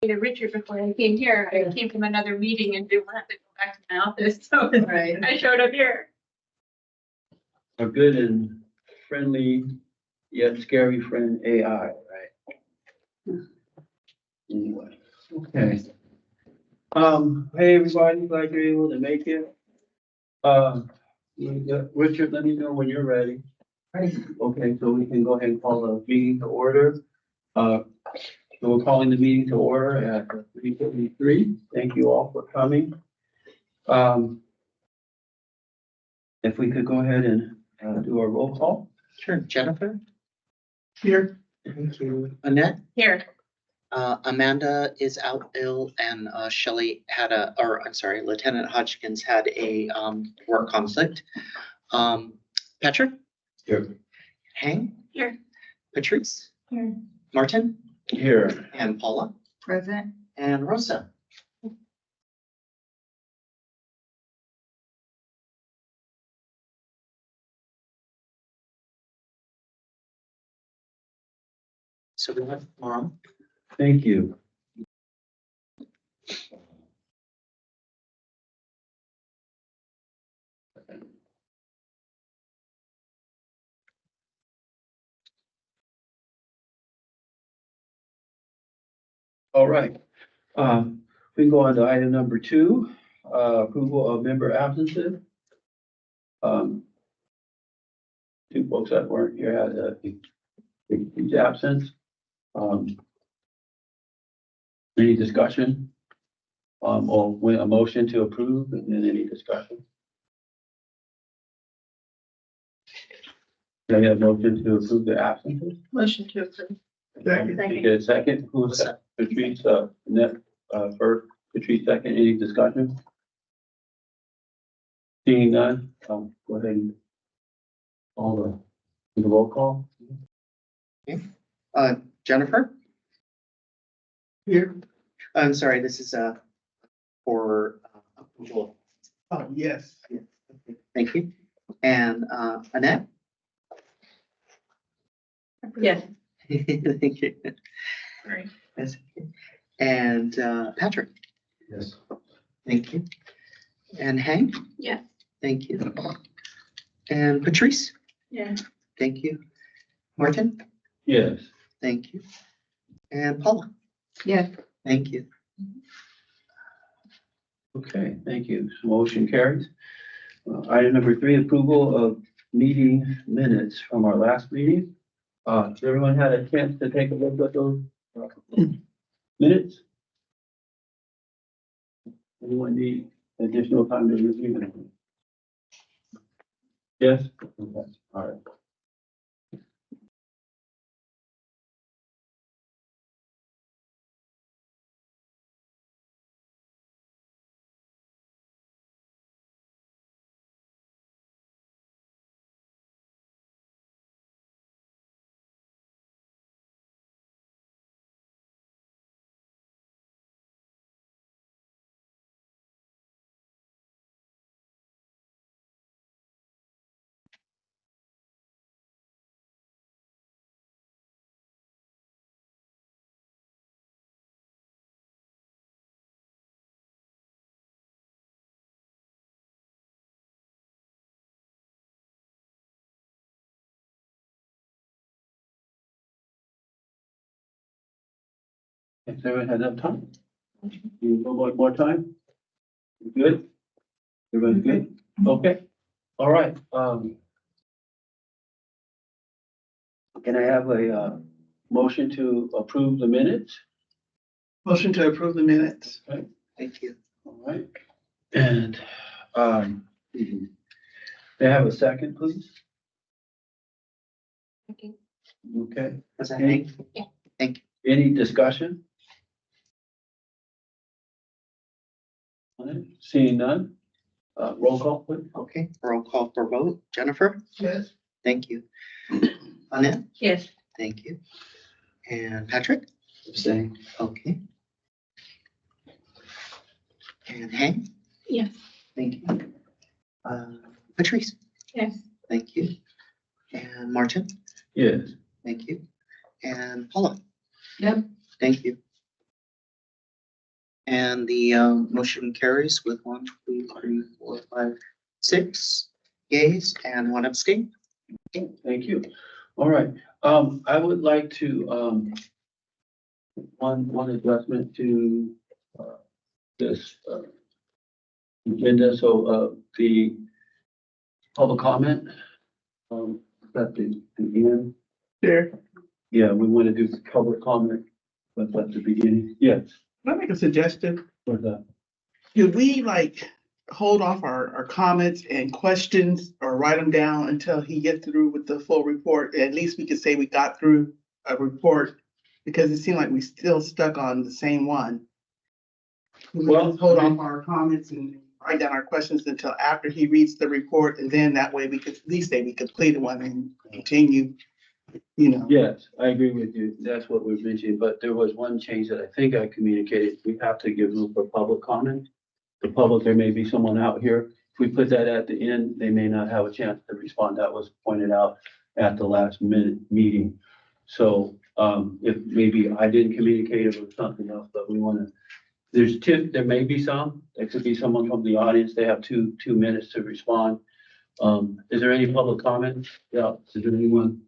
to Richard before I came here. I came from another meeting and didn't have to go back to my office, so Right. I showed up here. A good and friendly yet scary friend AI, right? Anyway, okay. Hey, everybody, glad you're able to make it. Richard, let me know when you're ready. Okay, so we can go ahead and call the meeting to order. So we're calling the meeting to order at 3:53. Thank you all for coming. If we could go ahead and do a roll call. Sure. Jennifer? Here. Thank you. Annette? Here. Amanda is out ill and Shelley had Lieutenant Hodgkins had a work conflict. Patrick? Here. Hank? Here. Patrice? Here. Martin? Here. And Paula? Present. And Rosa? So we have Mom. Thank you. All right. We can go on to item number 2, approval of member absences. 2 folks that weren't here had each absence. Any discussion? Or a motion to approve and then any discussion? Do I have a motion to approve the absences? Motion to approve. Second. Get a second. Who was that? Patrice, Annette, first. Patrice, second. Any discussion? Seeing none, go ahead and call the roll call. Jennifer? Here. I'm sorry, this is for approval. Oh, yes. Thank you. And Annette? Yes. Thank you. Right. Yes. And Patrick? Yes. Thank you. And Hank? Yes. Thank you. And Patrice? Yeah. Thank you. Martin? Yes. Thank you. And Paula? Yes. Thank you. Okay, thank you. Motion carries. Item number 3, approval of meeting minutes from our last meeting. Has everyone had a chance to take a look at those minutes? Anyone need additional time to review them? Yes? Okay, all right. If everyone had enough time? You want more time? You good? Everyone's good? Okay, all right. Can I have a motion to approve the minutes? Motion to approve the minutes. Okay, Thank you. all right. And, may I have a second, please? Okay. Okay, Was that Hank? Yeah. Thank you. any discussion? All right, seeing none, roll call, please. Okay, roll call for vote. Jennifer? Yes. Thank you. Annette? Yes. Thank you. And Patrick? Abstain. Okay. And Hank? Yes. Thank you. Patrice? Yes. Thank you. And Martin? Yes. Thank you. And Paula? Yep. Thank you. And the motion carries with 1, 2, 3, 4, 5, 6 yeas and 1 abstain. Thank you. All right, I would like to, one adjustment to, this, agenda, so, the public comment, at the end. Chair, Yeah, we want to do public comment, but at the beginning. Yes. can I make a suggestion? For that. Could we hold off our comments and questions or write them down until he gets through with the full report? At least we could say we got through a report, because it seemed like we still stuck on the same one. Well, Hold off our comments and write down our questions until after he reads the report, and then that way we could at least say we completed one and continue, Yes, I agree with you. That's what we're mentioning, but there was one change that I think I communicated. We have to give room for public comment. The public, there may be someone out here. If we put that at the end, they may not have a chance to respond. That was pointed out at the last minute meeting. So, if maybe I didn't communicate it with something else, but we want to, there may be some, there could be someone from the audience. They have two minutes to respond. Is there any public comment? Yeah, is there anyone?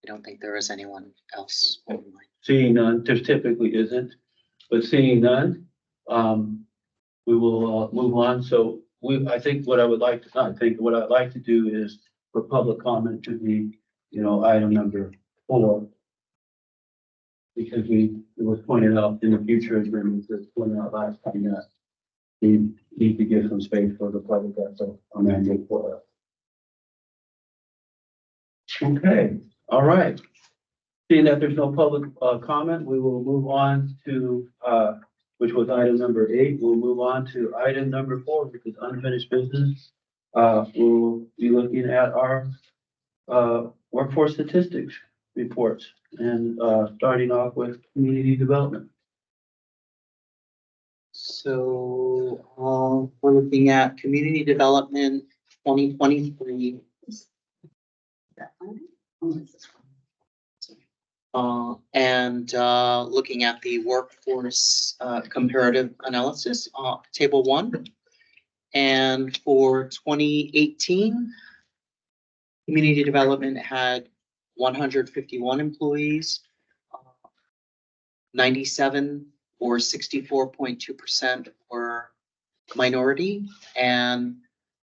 I don't think there is anyone else online. Seeing none, there typically isn't, but seeing none, we will move on. So I think what I'd like to do is for public comment to be, item number 4. Because it was pointed out in the future agreements, it's pointed out last time that we need to give some space for the public. That's on that for us. Okay, all right. Seeing that there's no public comment, we will move on to, which was item number 8. We'll move on to item number 4, which is unfinished business. We'll be looking at our workforce statistics reports and starting off with community development. So we're looking at community development 2023. And looking at the workforce comparative analysis, table 1. And for 2018, community development had 151 employees, 97 or 64.2% were minority, and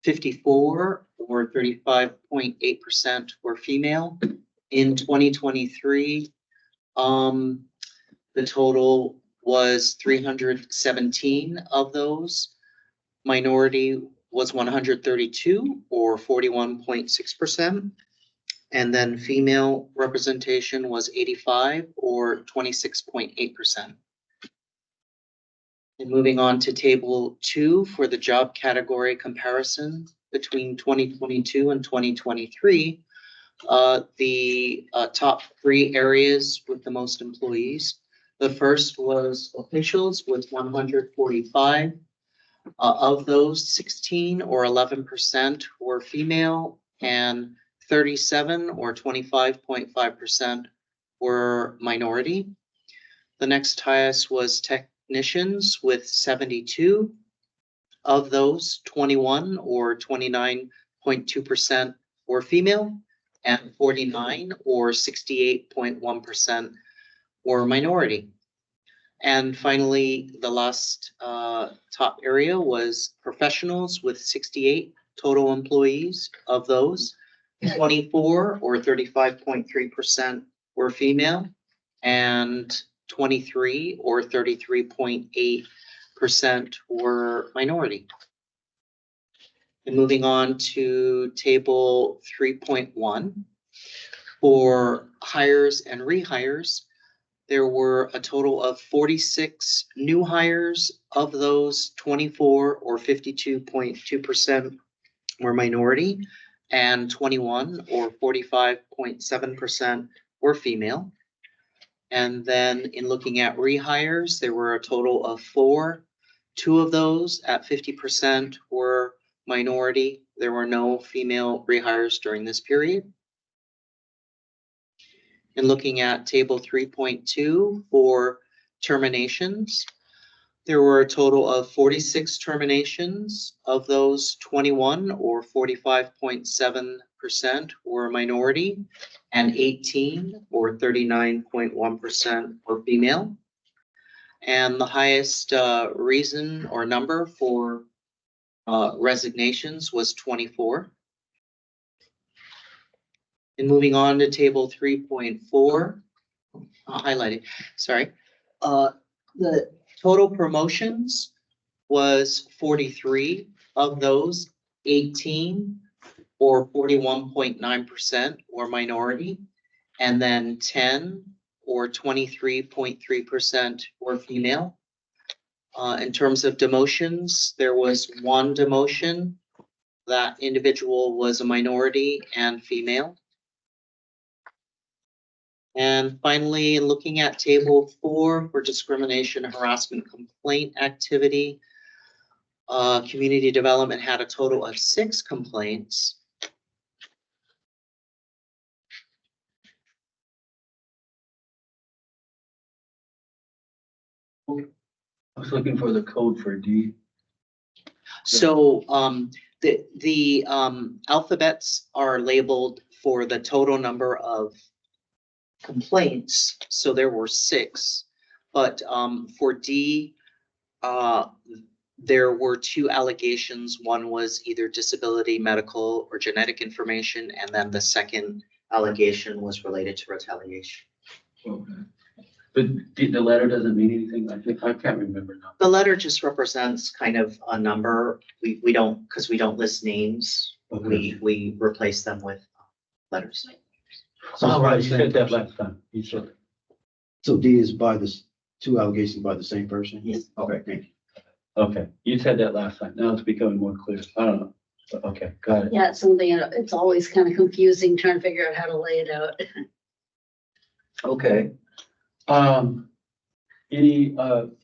54 or 35.8% were female. In 2023, the total was 317 of those. Minority was 132 or 41.6%. And then female representation was 85 or 26.8%. And moving on to table 2 for the job category comparison between 2022 and 2023, the top 3 areas with the most employees. The first was officials with 145. Of those, 16 or 11% were female, and 37 or 25.5% were minority. The next highest was technicians with 72. Of those, 21 or 29.2% were female, and 49 or 68.1% were minority. And finally, the last top area was professionals with 68 total employees. Of those, 24 or 35.3% were female, and 23 or 33.8% were minority. And moving on to table 3.1 for hires and rehires. There were a total of 46 new hires. Of those, 24 or 52.2% were minority, and 21 or 45.7% were female. And then in looking at rehires, there were a total of 4. 2 of those at 50% were minority. There were no female rehires during this period. And looking at table 3.2 for terminations. There were a total of 46 terminations. Of those, 21 or 45.7% were minority and 18 or 39.1% were female. And the highest reason or number for resignations was 24. And moving on to table 3.4, highlighted, sorry. The total promotions was 43. Of those, 18 or 41.9% were minority, and then 10 or 23.3% were female. In terms of demotions, there was one demotion. That individual was a minority and female. And finally, looking at table 4 for discrimination, harassment, complaint activity, community development had a total of 6 complaints. I was looking for the code for D. So the alphabets are labeled for the total number of complaints. So there were 6, but for D, there were 2 allegations. One was either disability, medical, or genetic information, and then the second allegation was related to retaliation. Okay. But the letter doesn't mean anything. I can't remember now. The letter just represents kind of a number. We don't, because we don't list names. Okay. We replace them with letters. Oh, right, you said that last time. You said it. So D is by this, 2 allegations by the same person? Yes. Okay, thank you. Okay, you said that last time. Now it's becoming more clear. I don't know. Okay, got it. Yeah, it's something, it's always kind of confusing trying to figure out how to lay it out. Okay. Any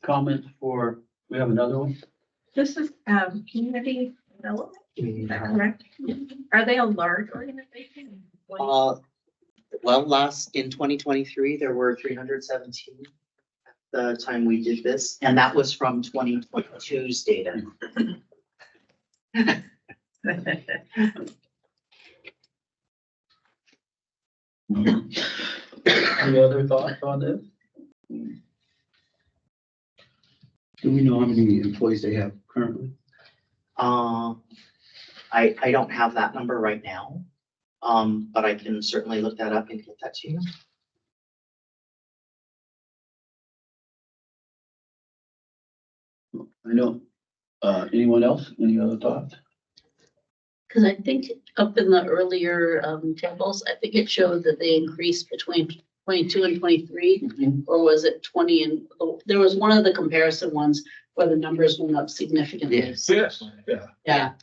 comments for, we have another one? This is, community development, is that correct? Are they a large organization? Well, in 2023, there were 317 at the time we did this, and that was from 2022's data. Any other thoughts on this? Do we know how many employees they have currently? I don't have that number right now, but I can certainly look that up and get that to you. I know. Anyone else? Any other thoughts? Because I think up in the earlier tables, I think it showed that they increased between 22 and 23, or was it 20 and, there was one of the comparison ones where the numbers went up significantly. Yes. Yes. Yeah.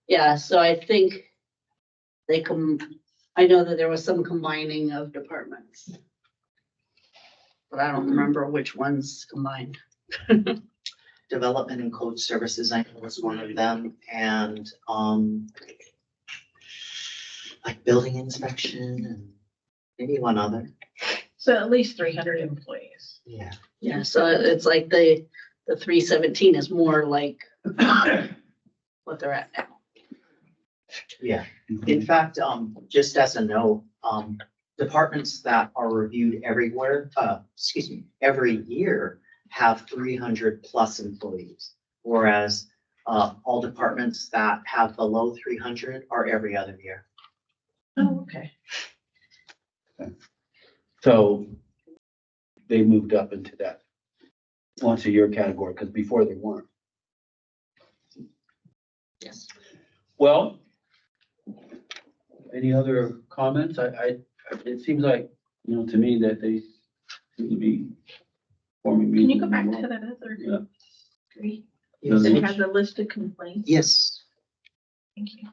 Yeah, so I think I know that there was some combining of departments. But I don't remember which ones combined. Development and code services, I know was one of them, and like building inspection and maybe one other. So at least 300 employees. Yeah. Yeah, so it's like the 317 is more like what they're at now. Yeah. In fact, just as a note, departments that are reviewed every year have 300 plus employees, whereas all departments that have below 300 are every other year. Oh, okay. So they moved up into that once a year category, because before they weren't. Yes. Well, any other comments? It seems like, to me that they seem to be forming. Can you go back to that other? Yeah. Great. Yes. It has a list of complaints. Yes. Thank you.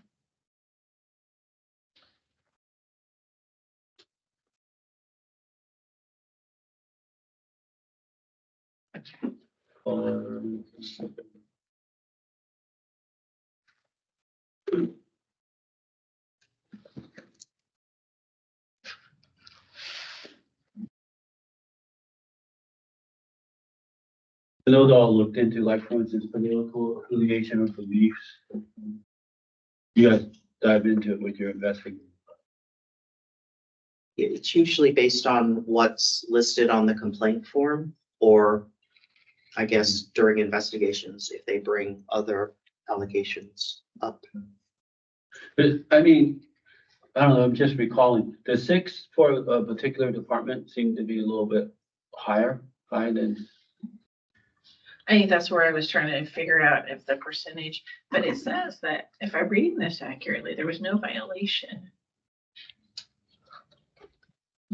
And those all looked into, like, for instance, political affiliation or beliefs. You guys dive into it with your investigation. It's usually based on what's listed on the complaint form, or I guess during investigations, if they bring other allegations up. But, I mean, I don't know, I'm just recalling, the 6 for a particular department seemed to be a little bit high than, I think that's where I was trying to figure out if the percentage, but it says that if I'm reading this accurately, there was no violation.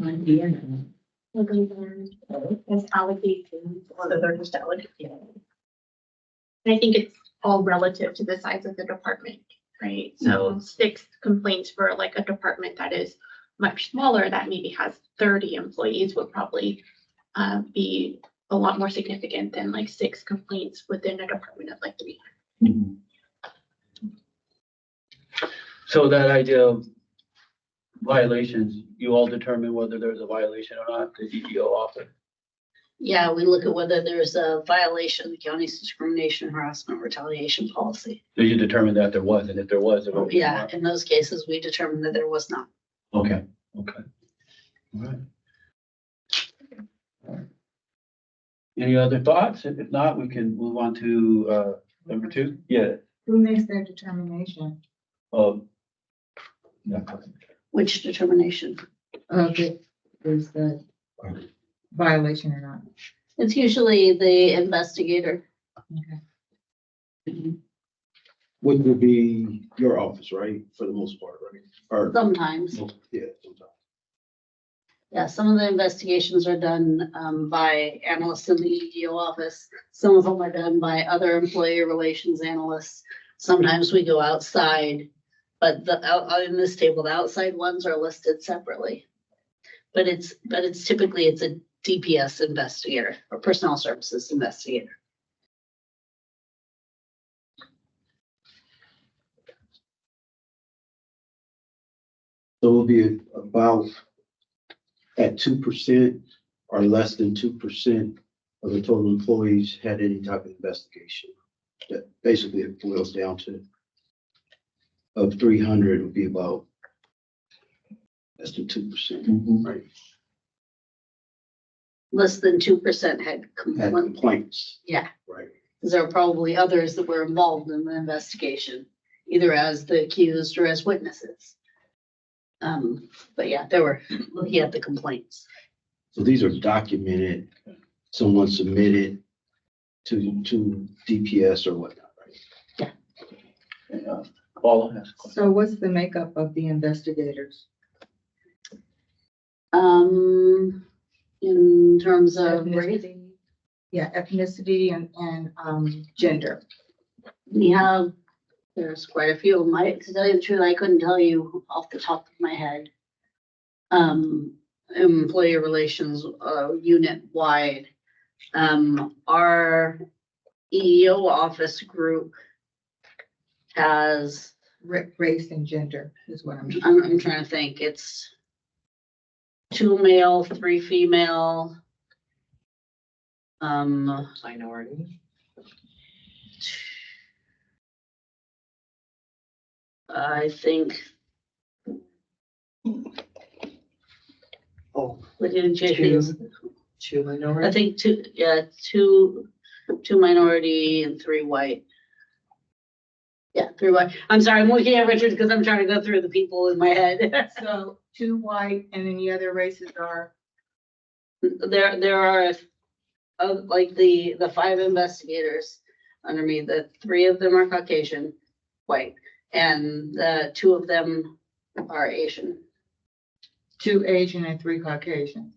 As allocations. So they're just allocated. I think it's all relative to the size of the department, right? So 6 complaints for like a department that is much smaller, that maybe has 30 employees, would probably be a lot more significant than like 6 complaints within a department of like 300. so that idea of violations, you all determine whether there's a violation or not, the EEO office. Yeah, we look at whether there's a violation of the county's discrimination, harassment, retaliation policy. So you determined that there was, and if there was, it would be. Yeah, in those cases, we determined that there was not. Okay, okay. All right. All right. Any other thoughts? If not, we can move on to, number 2. Yeah. Who makes that determination Yeah. Which determination? of it is the violation or not? It's usually the investigator. Okay. Which would be your office, right, for the most part, right? Or, Sometimes, yeah, sometimes. yeah, some of the investigations are done by analysts in the EEO office. Some of them are done by other employee relations analysts. Sometimes we go outside, but in this table, the outside ones are listed separately. But it's typically a DPS investigator or personnel services investigator. So it'll be about at 2% or less than 2% of the total employees had any type of investigation. That basically it boils down to, of 300 would be about less than 2%, right? Less than 2% had Had complaints. complaints. Yeah. Right. There are probably others that were involved in the investigation, either as the accused or as witnesses. But yeah, they were looking at the complaints. So these are documented, someone submitted to DPS or whatnot, right? Paula has a question. So what's the makeup of the investigators? In terms of race, Ethnicity? Yeah, ethnicity and gender. we have, there's quite a few of them. To tell you the truth, I couldn't tell you off the top of my head. Employee relations, unit wide. Our EEO office group has, Race and gender is what I'm. I'm trying to think, it's 2 male, 3 female. Minority. I think, Oh, what did you choose? 2 I minority. think 2 minority and 3 white. Yeah, 3 white. I'm sorry, I'm looking at Richard because I'm trying to go through the people in my head. So 2 white and then the other races are, There are, like the 5 investigators under me, the 3 of them are Caucasian, white, and the 2 of them are Asian. 2 Asian and 3 Caucasian.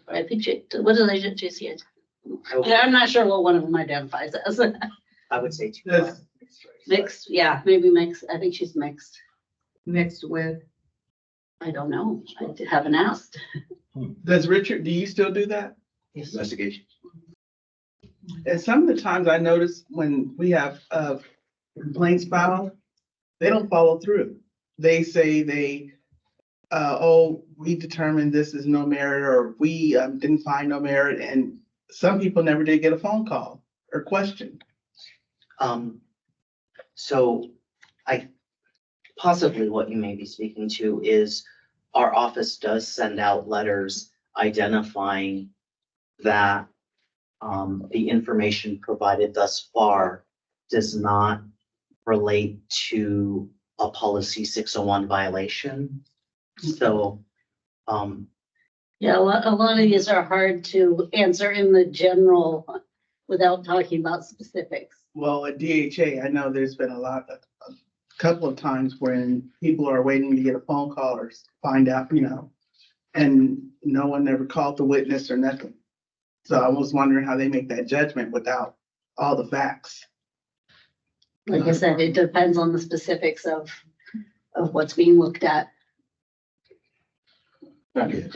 I think what did I just see? I'm not sure what one of them identifies as. I would say 2. Yes. Mixed, yeah, maybe mixed. I think she's mixed. Mixed with, I don't know. I haven't asked. Does Richard, do you still do that? Investigations. And some of the times I notice when we have complaints filed, they don't follow through. They say we determined this is no merit, or we didn't find no merit, and some people never did get a phone call or question. So possibly what you may be speaking to is our office does send out letters identifying that the information provided thus far does not relate to a policy 601 violation. So, Yeah, a lot of these are hard to answer in the general without talking about specifics. Well, at DHA, I know there's been a couple of times when people are waiting to get a phone call or find out, and no one ever called the witness or nothing. So I was wondering how they make that judgment without all the facts. Like I said, it depends on the specifics of what's being looked at. Okay.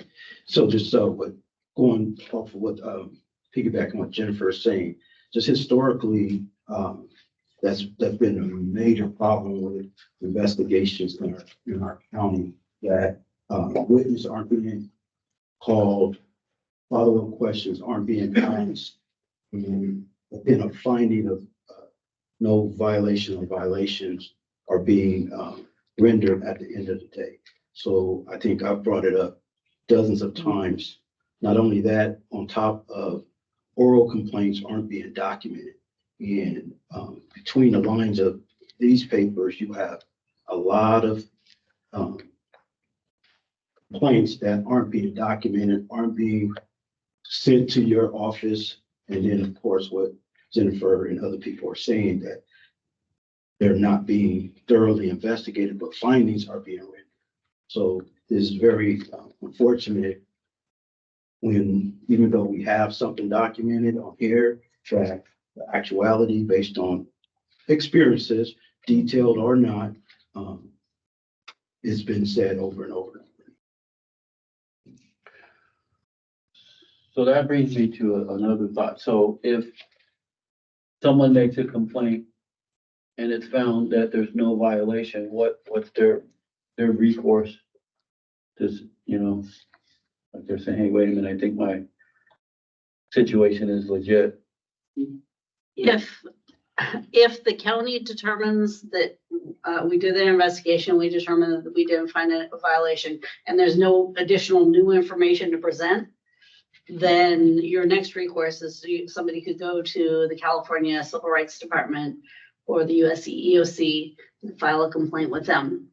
So just going off of what, piggybacking on what Jennifer is saying, just historically, that's been a major problem with investigations in our county, that witnesses aren't being called, follow-up questions aren't being asked, and then a finding of no violation or violations are being rendered at the end of the day. So I think I've brought it up dozens of times. Not only that, on top of oral complaints aren't being documented. And between the lines of these papers, you have a lot of complaints that aren't being documented, aren't being sent to your office. And then, of course, what Jennifer and other people are saying, that they're not being thoroughly investigated, but findings are being rendered. So this is very unfortunate when, even though we have something documented on here, that the actuality based on experiences, detailed or not, it's been said over and over. So that brings me to another thought. So if someone makes a complaint and it's found that there's no violation, what's their recourse? Does, like they're saying, hey, wait a minute, I think my situation is legit. If the county determines that we did the investigation, we determined that we didn't find a violation, and there's no additional new information to present, then your next recourse is somebody could go to the California Civil Rights Department or the US EEOC and file a complaint with them.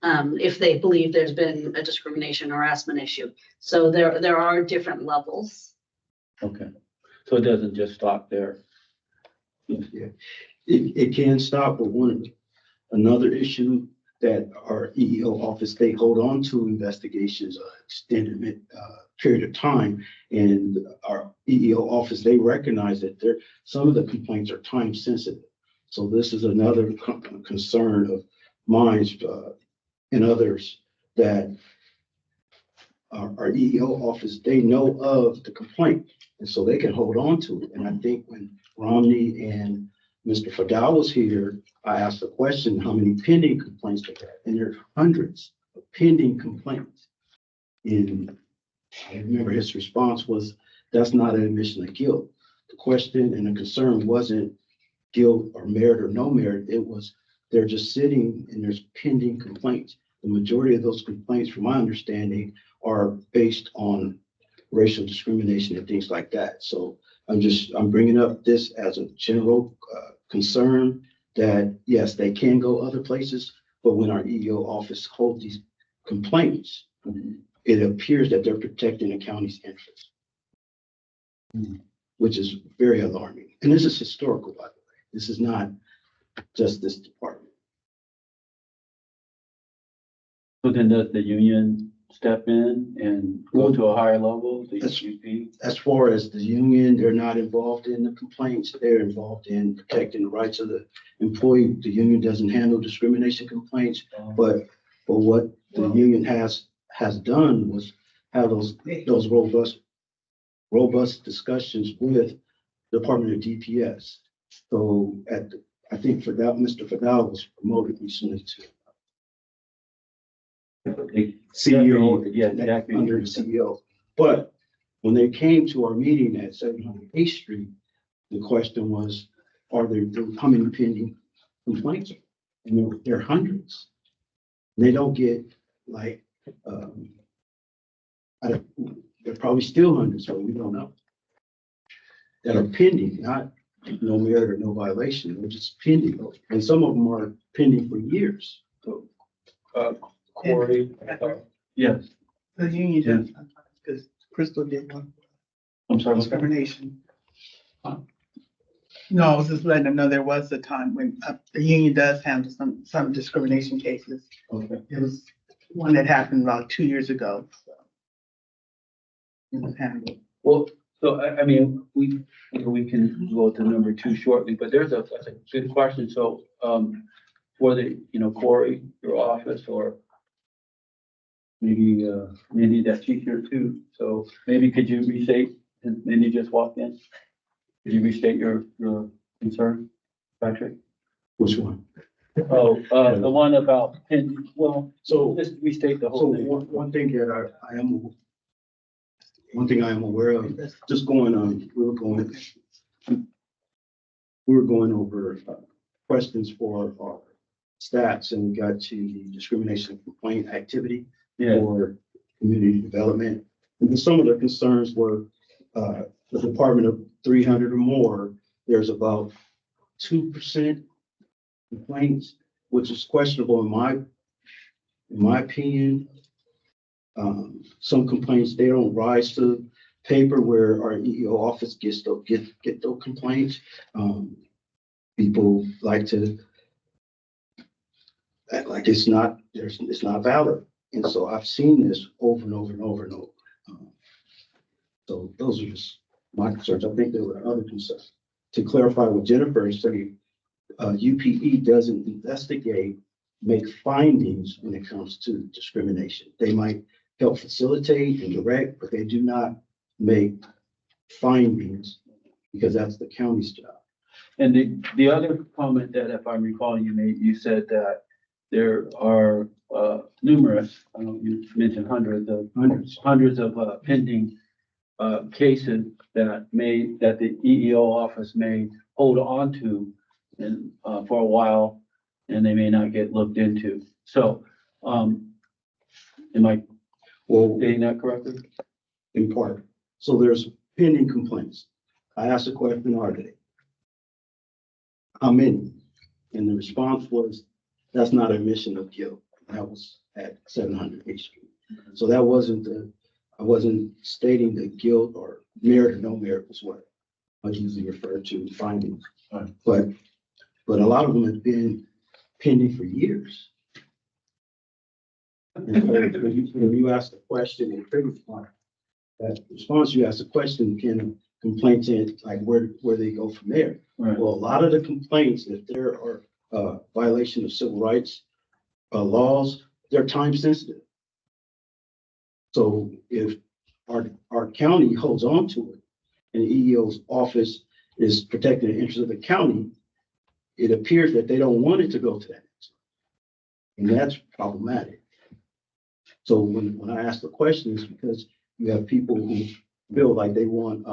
If they believe there's been a discrimination harassment issue. So there are different levels. Okay, so it doesn't just stop there. Yeah, it can stop, but another issue that our EEO office, they hold on to investigations extended period of time, and our EEO office, they recognize that some of the complaints are time sensitive. So this is another concern of mine and others, that our EEO office, they know of the complaint, and so they can hold on to it. And I think when Romney and Mr. Fadal was here, I asked the question, how many pending complaints they had? And there are hundreds of pending complaints. And I remember his response was, that's not an admission of guilt. The question and the concern wasn't guilt or merit or no merit. It was, they're just sitting and there's pending complaints. The majority of those complaints, from my understanding, are based on racial discrimination and things like that. So I'm bringing up this as a general concern that, yes, they can go other places, but when our EEO office holds these complaints, it appears that they're protecting the county's interests, which is very alarming. And this is historical, by the way. This is not just this department. So then does the union step in and go to a higher level, the That's- UP? As far as the union, they're not involved in the complaints. They're involved in protecting the rights of the employee. The union doesn't handle discrimination complaints, but what the union has done was have those robust discussions with Department of DPS. So I think Mr. Fadal was promoted recently to CEO, Yeah, exactly. under the CEO. But When they came to our meeting at 700 Eighth Street, the question was, are there how many pending complaints? And there are hundreds. They don't get like, they're probably still hundreds, but we don't know. That are pending, not no merit or no violation, they're just pending. And some of them are pending for years. So, Corey, yes, The union, because Crystal did one I'm sorry. discrimination. No, I was just letting them know there was a time when the union does handle some discrimination cases. Okay. It was one that happened about 2 years ago. So it was handled. Well, so I mean, we can go to number 2 shortly, but that's a good question. So, for the, Corey, your office, or maybe, Mindy, that she's here too. So maybe could you restate, and Mindy just walked in? Could you restate your concern, Patrick? which one? Oh, the one about, well, So, just restate the so whole thing. one thing that I am aware of, just going on, we were going over questions for our stats, and we got to the discrimination complaint activity Yeah, for community development. And some of the concerns were, the department of 300 or more, there's about 2% complaints, which is questionable in my opinion. Some complaints, they don't rise to paper where our EEO office get those complaints. People like to act like it's not valid. And so I've seen this over and over and over and over. So those are just my concerns. I think there were other concerns. To clarify what Jennifer said, UPE doesn't investigate, make findings when it comes to discrimination. They might help facilitate and direct, but they do not make findings because that's the county's job. and the other comment that, if I'm recalling, you made, you said that there are numerous, I don't know, you mentioned hundreds of pending cases that the EEO office may hold on to and for a while, and they may not get looked into. So, am I Well, stating that correctly? in part. So there's pending complaints. I asked the question, are they? How many? And the response was, that's not admission of guilt. That was at 700 Eighth Street. So that I wasn't stating the guilt or merit or no merit was what I usually refer to findings. Right. But a lot of them have been pending for years. And so when you ask the question in previous part, that response, you ask the question, can complaints in, like where they go from there? Right. Well, a lot of the complaints, if there are violation of civil rights laws, they're time sensitive. So if our county holds on to it and the EEO's office is protecting the interests of the county, it appears that they don't want it to go to that. And that's problematic. So when I ask the question, it's because you have people who feel like they want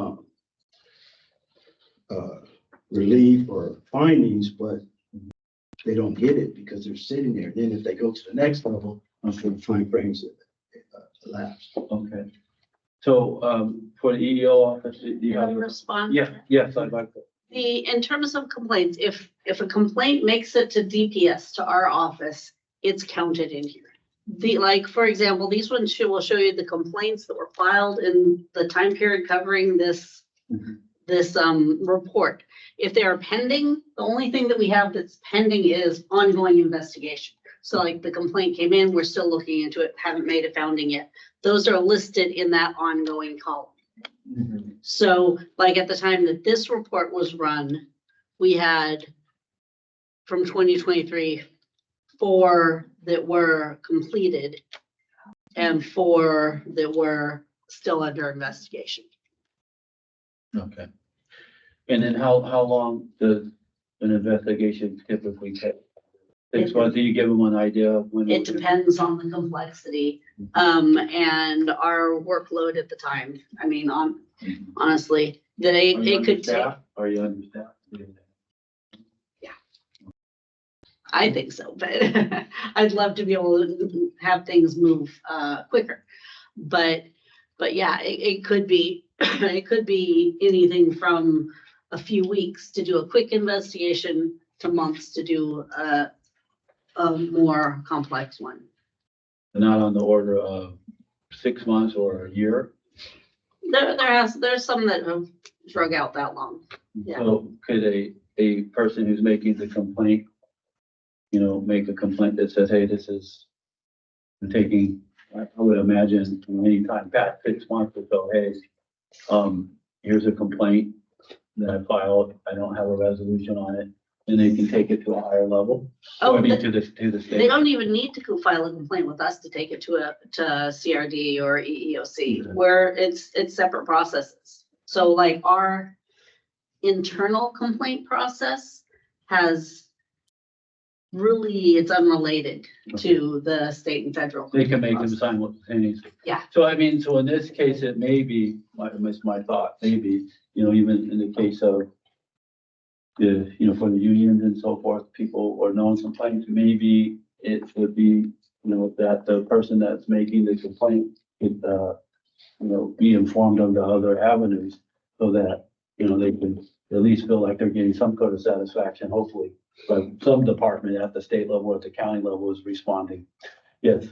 relief or findings, but they don't get it because they're sitting there. Then if they go to the next level, for the time frames elapse. Okay. So, for the EEO office, do you have? Respond? Yeah, yes, I'd like to. In terms of complaints, if a complaint makes it to DPS, to our office, it's counted in here. For example, these ones will show you the complaints that were filed in the time period covering this report. If they are pending, the only thing that we have that's pending is ongoing investigation. So like the complaint came in, we're still looking into it, haven't made a finding yet. Those are listed in that ongoing column. Mm-hmm. So like at the time that this report was run, we had from 2023, 4 that were completed and 4 that were still under investigation. Okay. And then how long does an investigation typically take? 6 months, do you give them an idea of when? It depends on the complexity. and our workload at the time. I mean, honestly, it could take, Are you understaffed? I think so, but I'd love to be able to have things move quicker. But yeah, it could be, it could be anything from a few weeks to do a quick investigation to months to do a more complex one. Not on the order of 6 months or a year? There's some that have drug out that long. Yeah. So could a person who's making the complaint, make a complaint that says, hey, this is taking, I would imagine any time past 6 months or so, hey, here's a complaint that I filed, I don't have a resolution on it, and they can take it to a higher level? Oh, I mean, to the state. they don't even need to go file a complaint with us to take it to CRD or EEOC, Okay. where it's separate processes. So like our internal complaint process it's unrelated to the state and federal. They can make them process. simultaneously. Yeah. So I mean, so in this case, it may be, my thought, maybe, even in the case of for the unions and so forth, people or known complaints, maybe it would be, that the person that's making the complaint could, be informed of the other avenues so that, they can at least feel like they're getting some sort of satisfaction, hopefully. But some department at the state level or at the county level is responding. Yes.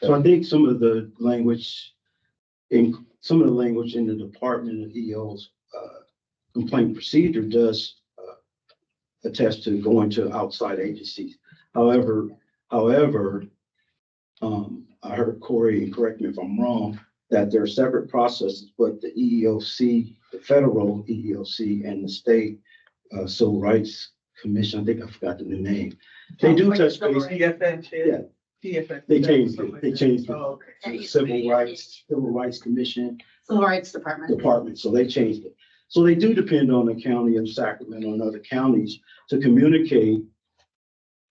So I think some of the language in the Department of EO's complaint procedure does attest to going to outside agencies. However, I heard Corey, and correct me if I'm wrong, that there are separate processes, but the EEOC, the federal EEOC and the state Civil Rights Commission, I think I forgot the new name. They do touch base. Yeah. They changed it. They changed it. Oh, okay. To the Civil Rights Commission Civil Rights Department. So they changed it. So they do depend on the county of Sacramento and other counties to communicate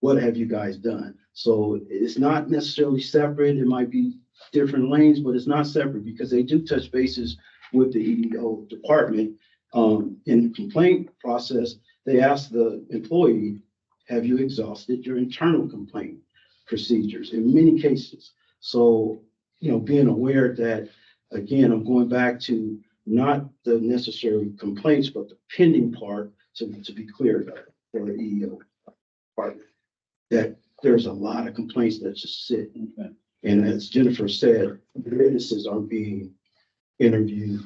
what have you guys done. So it's not necessarily separate. It might be different lanes, but it's not separate because they do touch bases with the EEO department. In the complaint process, they ask the employee, have you exhausted your internal complaint procedures in many cases? So, being aware that, again, I'm going back to not the necessary complaints, but the pending part, to be clear for the EEO department, that there's a lot of complaints that just sit. Okay. And as Jennifer said, the witnesses aren't being interviewed.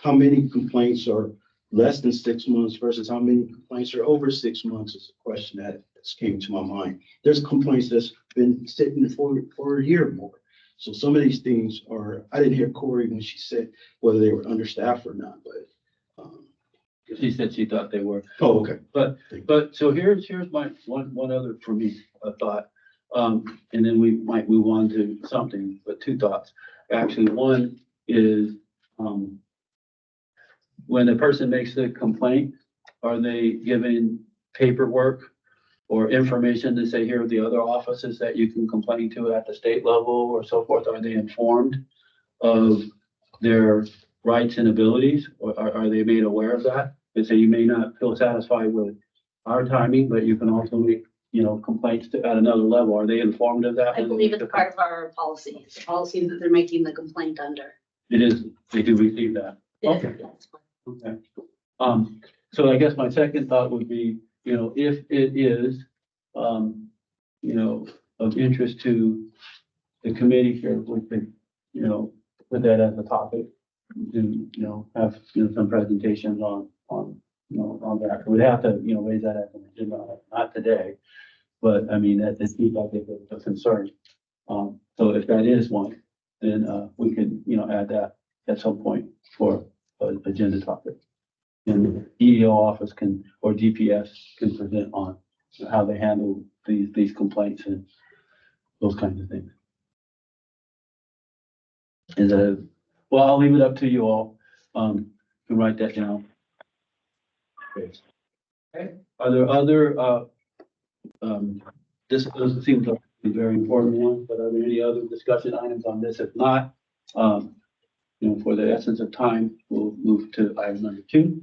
How many complaints are less than 6 months versus how many complaints are over 6 months is a question that came to my mind. There's complaints that's been sitting for a year or more. So some of these things I didn't hear Corey when she said whether they were understaffed or not, but. She said she thought they were. Oh, okay. But so here's my one other for me, a thought. And then we might move on to something, but two thoughts. Actually, one is, when a person makes the complaint, are they given paperwork or information to say, here are the other offices that you can complain to at the state level or so forth? Are they informed of their rights and abilities, or are they made aware of that? They say you may not feel satisfied with our timing, but you can also make, complaints at another level. Are they informed of that? I believe it's part of our policy. It's a policy that they're making the complaint under. It is, they do receive that. Okay. Okay. So I guess my second thought would be, if it is, of interest to the committee here, we could, put that as a topic to, have, some presentations on that. We'd have to, raise that as an agenda, not today, but I mean, that is feedback is a concern. So if that is one, then, we can, add that at some point for an agenda topic. And the EEO office or DPS can present on how they handle these complaints and those kinds of things. Well, I'll leave it up to you all, to write that down. Okay. Are there other, this seems like a very important one, but are there any other discussion items on this? If not, for the essence of time, we'll move to item number 2.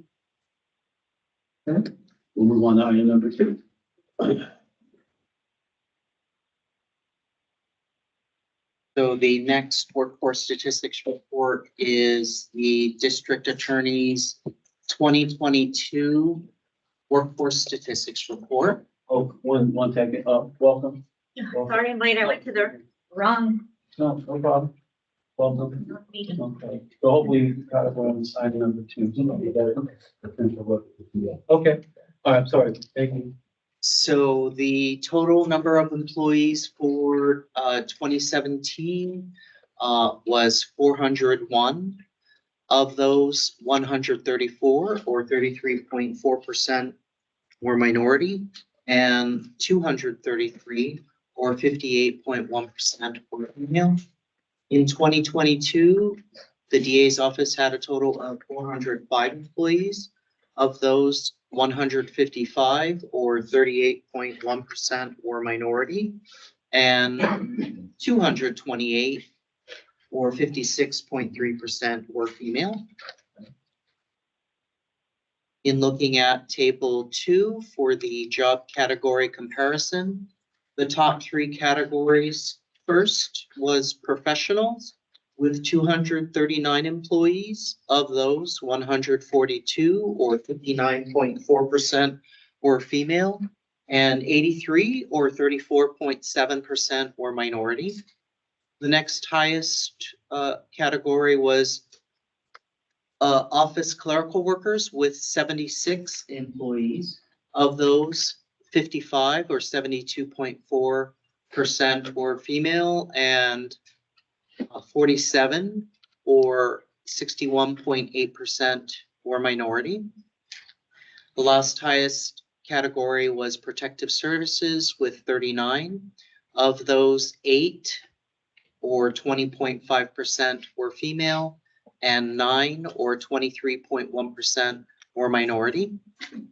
Okay, we'll move on to item number 2. So the next workforce statistics report is the district attorney's 2022 workforce statistics report. Oh, one second. Welcome. Sorry, I'm late. I went to the wrong No problem. Welcome. meeting. Okay, so hopefully you got it on item number 2. Okay, all right, sorry. Thank you. So the total number of employees for 2017 was 401. Of those, 134 or 33.4% were minority, and 233 or 58.1% were female. In 2022, the DA's office had a total of 405 employees. Of those, 155 or 38.1% were minority, and 228 or 56.3% were female. In looking at table 2 for the job category comparison, the top 3 categories, first was professionals with 239 employees. Of those, 142 or 59.4% were female, and 83 or 34.7% were minority. The next highest category was office clerical workers with 76 employees. Of those, 55 or 72.4% were female, and 47 or 61.8% were minority. The last highest category was protective services with 39. Of those, 8 or 20.5% were female, and 9 or 23.1% were minority. And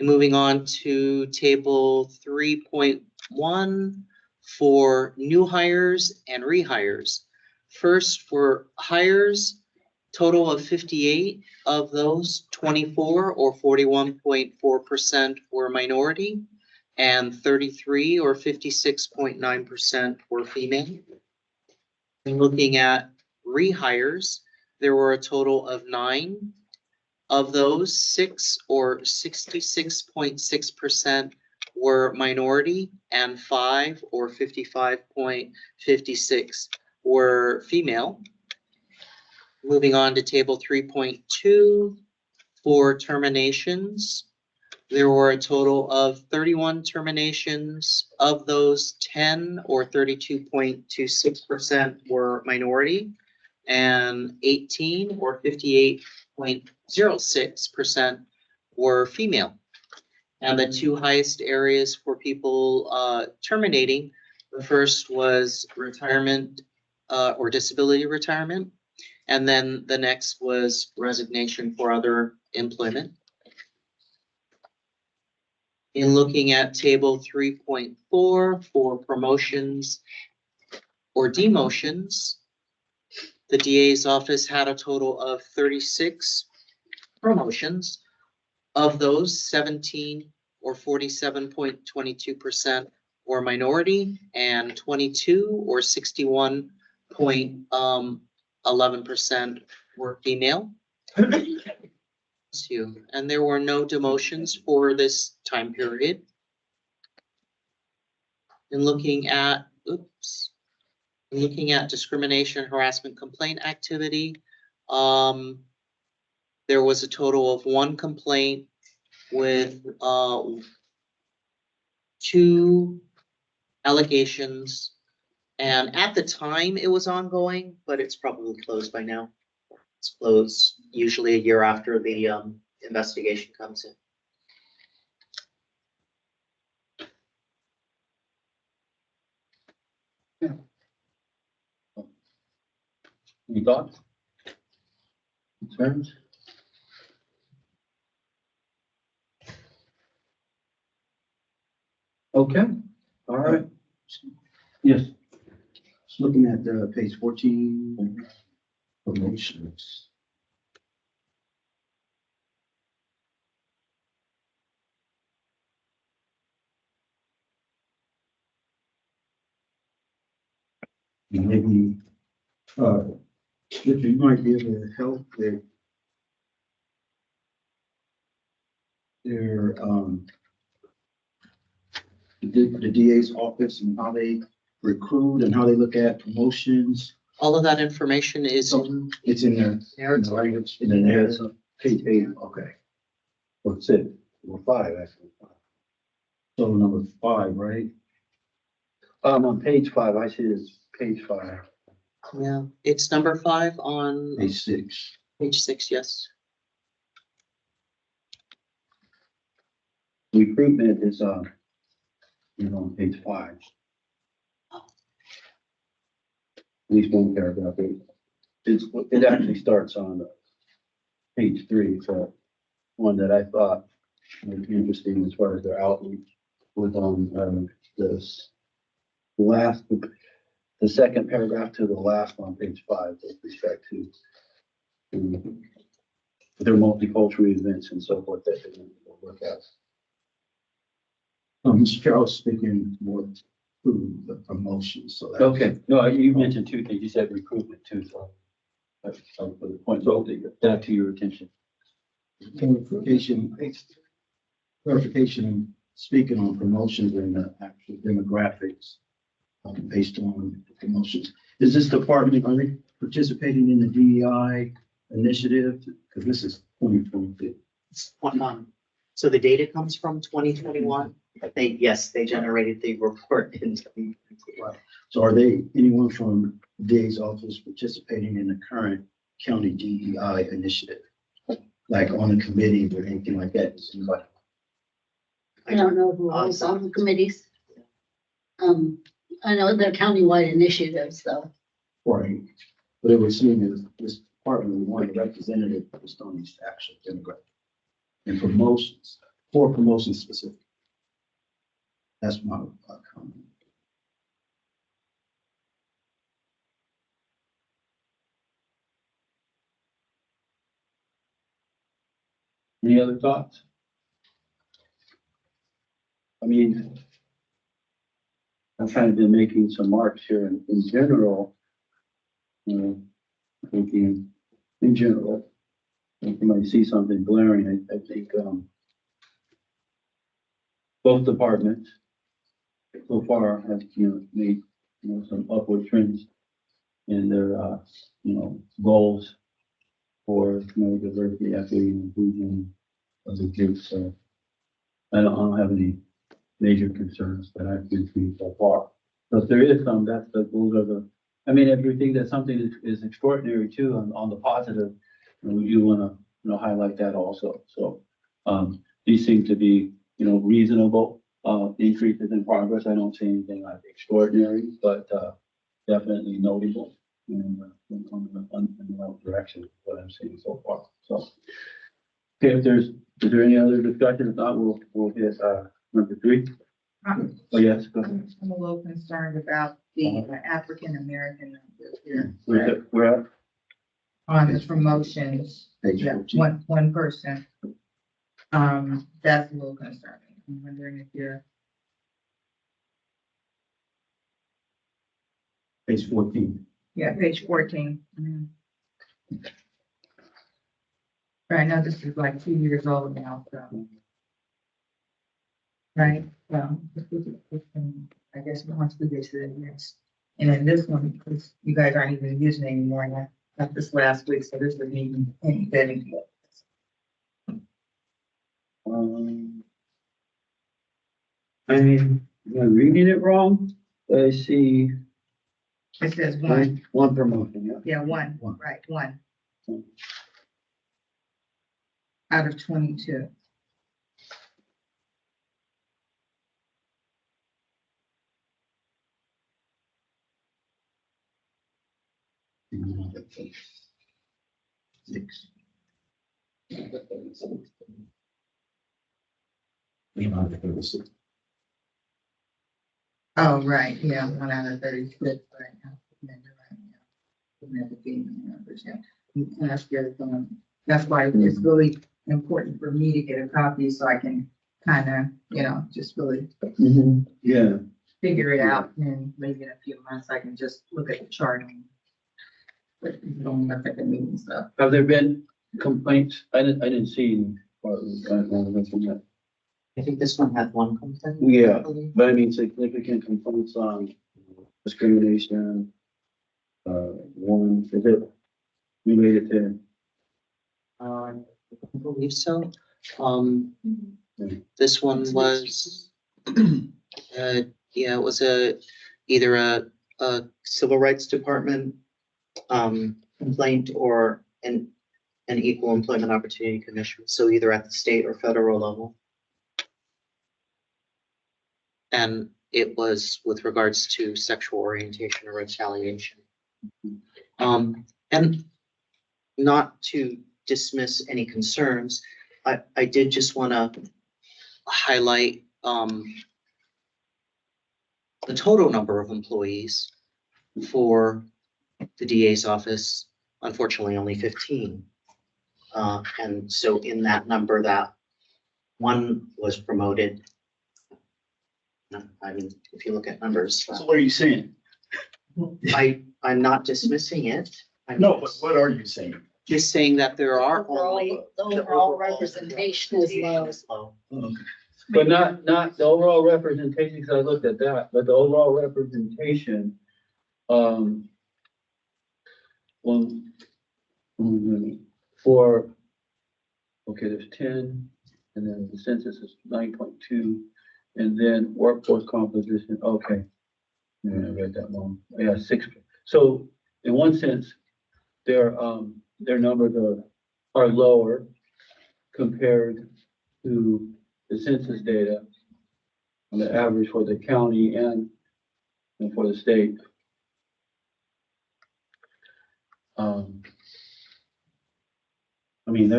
moving on to table 3.1 for new hires and rehires. First, for hires, total of 58. Of those, 24 or 41.4% were minority, and 33 or 56.9% were female. And looking at rehires, there were a total of 9. Of those, 6 or 66.6% were minority, and 5 or 55.56% were female. Moving on to table 3.2 for terminations. There were a total of 31 terminations. Of those, 10 or 32.26% were minority, and 18 or 58.06% were female. And the 2 highest areas for people terminating, the first was retirement or disability retirement, and then the next was resignation for other employment. In looking at table 3.4 for promotions or demotions, the DA's office had a total of 36 promotions. Of those, 17 or 47.22% were minority, and 22 or 61.11% were female. And there were no demotions for this time period. In looking at discrimination, harassment, complaint activity, there was a total of 1 complaint with 2 allegations. And at the time it was ongoing, but it's probably closed by now. It's closed usually a year after the investigation comes in. Any thoughts? Concerns? Okay, all right. Yes. Just looking at page 14, promotions. Maybe, if you might be able to help with their, the DA's office and how they recruit and how they look at promotions. All of that information is in It's in there. there. In the language, in the narrative. Page 8. Okay. What's it? Well, 5, actually. So number 5, right? On page 5, I see it's page 5. Yeah, it's number 5 on Page 6. page 6, yes. Recruitment is, on page 5. At least one paragraph. It actually starts on page 3, so one that I thought was interesting as far as their outreach was on, the second paragraph to the last on page 5 with respect to their multicultural events and so forth that they work at. Mr. Charles speaking more to the promotion, so. that's- Okay, no, you mentioned 2 things. You said recruitment too, so that's for the point. So I'll take that to your attention. Clarification, speaking on promotions and the actual demographics based on the promotions. Is this department only participating in the DEI initiative? Because this is 2022. So the data comes from 2021. Yes, they generated the report in 2021. So are they, anyone from the DA's office participating in the current county DEI initiative? Like on a committee or anything like that? Is anybody? I don't know who else on the committees. I know they're countywide initiatives though. Right. But it would seem as this department would want a representative based on these actual demographics. And promotions, for promotions specific. That's my comment. Any other thoughts? I mean, I've kind of been making some marks here in general. Thinking in general, if you might see something glaring, I think, both departments so far have, made, some upward trends in their, goals for, diversity, equity, and inclusion of the group. So I don't have any major concerns that I've been through so far. But if there is some, those are the, if we think that something is extraordinary too, on the positive, we do want to, highlight that also. So, these seem to be, reasonable, increases in progress. I don't see anything like extraordinary, but, definitely notable and in the right direction, what I'm seeing so far. So, okay, is there any other discussion? If not, we'll hit, number 3. Oh, yes, go ahead. I'm a little concerned about the African American numbers here. We're at On the promotions, Page yeah, 14. one person. That's a little concerning. I'm wondering if you're, Page 14. yeah, page 14. Mhm. Right now, this is like 2 years old now, so. Right, well, I guess once we get to the next, and then this one, because you guys aren't even using it anymore, and not this last week, so this isn't even any betting. I'm reading it wrong. I see It says one, one promotion, yeah. yeah, one, right, one. Out of 22. Six. Oh, right, yeah, 1 out of 36 right now. Yeah, you're right, yeah. Looking at the female numbers, yeah. And that's the other thing. That's why it's really important for me to get a copy so I can kind of, just really Yeah, figure it out. And maybe in a few months, I can just look at the chart and don't look at the meeting stuff. have there been complaints? I didn't see any. I think this one had one complaint. Yeah, but I mean significant complaints on discrimination. One, is it related to? I believe so. This one was, it was either a civil rights department complaint or an equal employment opportunity commission. So either at the state or federal level. And it was with regards to sexual orientation or retaliation. And not to dismiss any concerns, I did just want to highlight the total number of employees for the DA's office, unfortunately only 15. And so in that number, that one was promoted. I mean, if you look at numbers, So what are you saying? I'm not dismissing it. I'm No, but what are you saying? just saying that there are Overall, only. the overall representation is low. But not the overall representation, because I looked at that, but the overall representation, for, okay, there's 10, and then the census is 9.2, and then workforce composition, okay. Yeah, I read that wrong. Yeah, 6. So in one sense, their numbers are lower compared to the census data on the average for the county and for the state. I mean,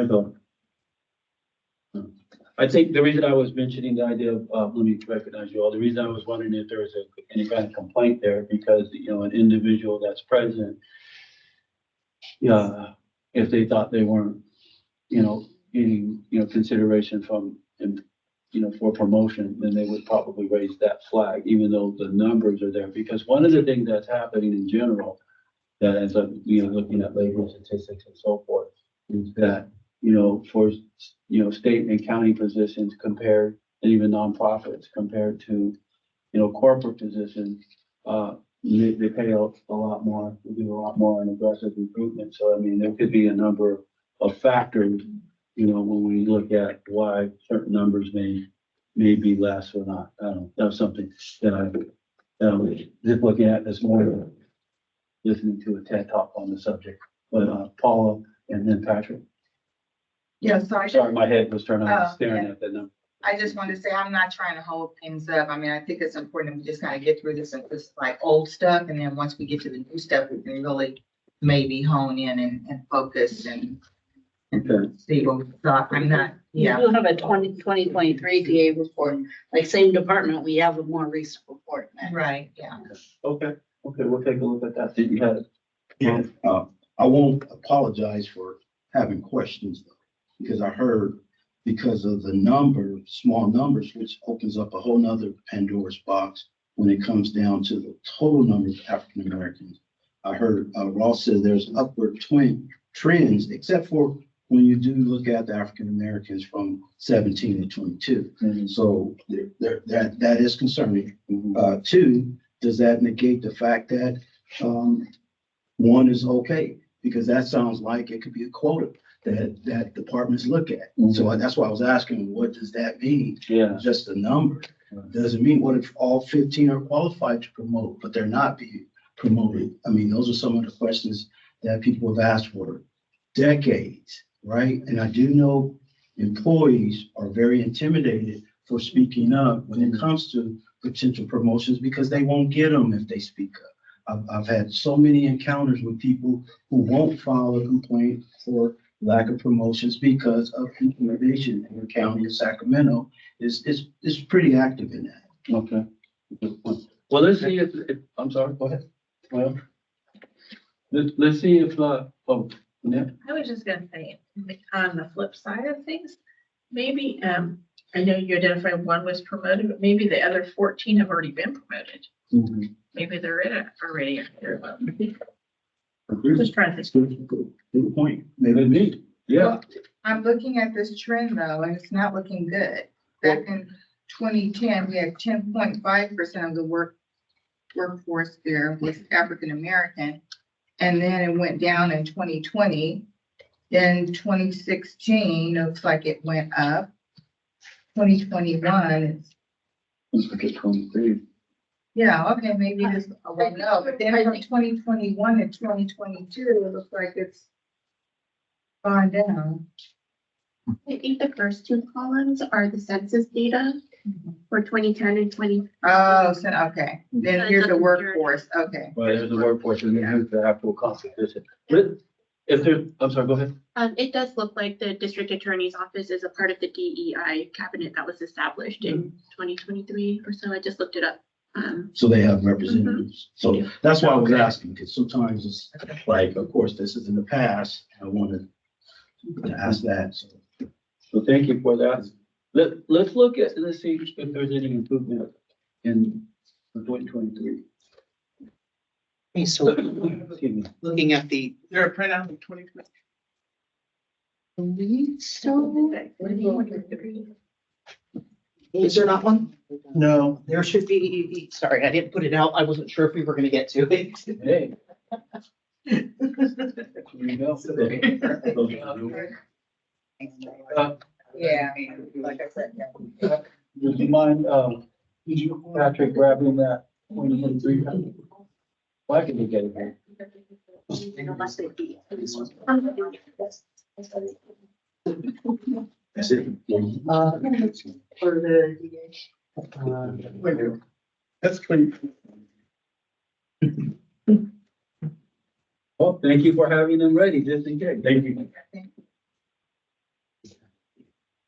I think the reason I was mentioning the idea of, let me recognize you all, the reason I was wondering if there was any kind of complaint there, because, an individual that's present, if they thought they weren't, getting, consideration from, for promotion, then they would probably raise that flag, even though the numbers are there. Because one of the things that's happening in general, that ends up, looking at labor statistics and so forth, is that, for, state and county positions compared, and even nonprofits compared to, corporate positions, they pay a lot more, they do a lot more in aggressive recruitment. So, I mean, there could be a number of factors, when we look at why certain numbers may be less or not. I don't know. That was something that I was just looking at this morning, listening to a TED talk on the subject. But Paula and then Patrick. Yeah, so Sorry, my head was turning on Oh, staring yeah. at that number. I just wanted to say, I'm not trying to hold things up. I mean, I think it's important that we just kind of get through this like old stuff. And then once we get to the new stuff, we can really maybe hone in and focus and Okay. see what we thought. I'm not, We yeah. do have a 2023 DA report, like same department, we have a more recent report. Right, yeah. Okay, we'll take a look at that. Did you have it? Yeah, I won't apologize for having questions though, because I heard because of the small numbers, which opens up a whole nother Pandora's box when it comes down to the total number of African Americans. I heard Ross said there's upward trends, except for when you do look at the African Americans from 17 to 22. Mhm. So that is concerning. Two, does that negate the fact that one is okay? Because that sounds like it could be a quota that departments look at. So that's why I was asking, what does that mean? Yeah. Just a number. Doesn't mean what if all 15 are qualified to promote, but they're not being promoted? I mean, those are some of the questions that people have asked for decades, right? And I do know employees are very intimidated for speaking up when it comes to potential promotions because they won't get them if they speak up. I've had so many encounters with people who won't file a complaint for lack of promotions because of intimidation, and the county of Sacramento is pretty active in that. Okay. Well, let's see if, I'm sorry, go ahead. Well, let's see if, yeah. I was just gonna say, on the flip side of things, maybe, I know you identified one was promoted, but maybe the other 14 have already been promoted. Mhm. Maybe they're in it already. Agreed. Just trying to think. Good point. Maybe me. Yeah, I'm looking at this trend though, and it's not looking good. Back in 2010, we had 10.5% of the workforce there was African American. And then it went down in 2020. Then 2016, looks like it went up. 2021, it's, Let's look at 23. yeah, okay, maybe this, I won't know, but then from 2021 to 2022, it looks like it's gone down. I think the first two columns are the census data for 2010 and 20. Oh, so, okay, then here's the workforce, okay. well, there's the workforce and then here's the actual composition. But if there, I'm sorry, go ahead. It does look like the district attorney's office is a part of the DEI cabinet that was established in 2023 or so. I just looked it up. So they have representatives. So that's why I was asking, because sometimes it's like, of course, this is in the past. I wanted to ask that. So So thank you for that. Let's look at, let's see if there's any improvement in 2023. Okay, so Excuse me. looking at the, Is there a printout of 2020? is there not one? no, There should be, sorry, I didn't put it out. I wasn't sure if we were gonna get to it. Hey. Here you go. Yeah, I mean, like I said, yeah. Would you mind, Patrick, grabbing that 2023? Why can you get it here? that's it. For the, That's 20. Well, thank you for having them ready, just in case. Thank you.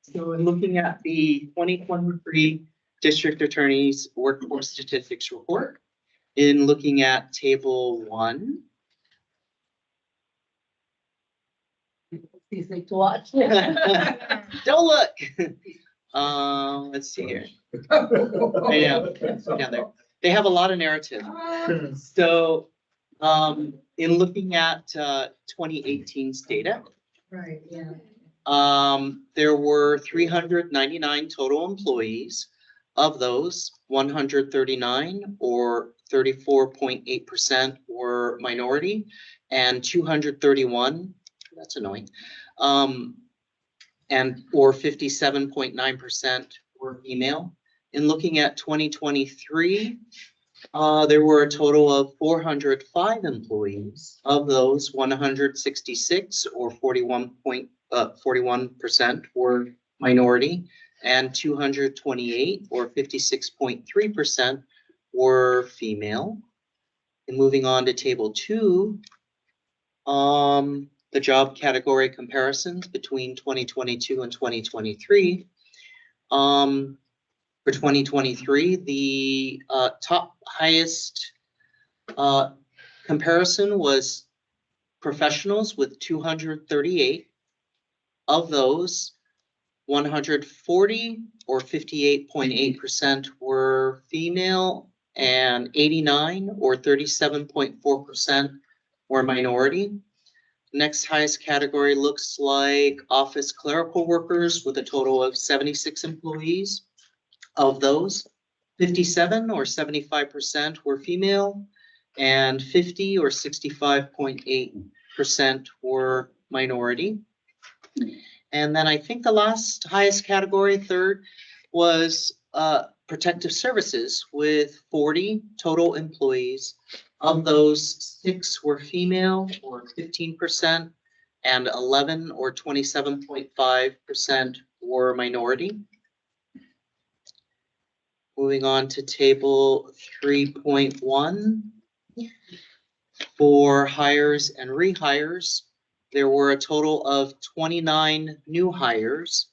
so in looking at the 2023 District Attorney's Workforce Statistics Report, in looking at Table 1, Easy to watch. don't look. Let's see here. Yeah, down there. They have a lot of narrative. So, in looking at 2018's data, Right, yeah. there were 399 total employees. Of those, 139 or 34.8% were minority, and 231, that's annoying, and or 57.9% were female. In looking at 2023, there were a total of 405 employees. Of those, 166 or 41% were minority, and 228 or 56.3% were female. And moving on to Table 2, the job category comparisons between 2022 and 2023. For 2023, the top highest comparison was professionals with 238. Of those, 140 or 58.8% were female, and 89 or 37.4% were minority. Next highest category looks like office clerical workers with a total of 76 employees. Of those, 57 or 75% were female, and 50 or 65.8% were minority. And then I think the last highest category, third, was protective services with 40 total employees. Of those, 6 were female or 15%, and 11 or 27.5% were minority. Moving on to Table 3.1. For hires and rehires, there were a total of 29 new hires.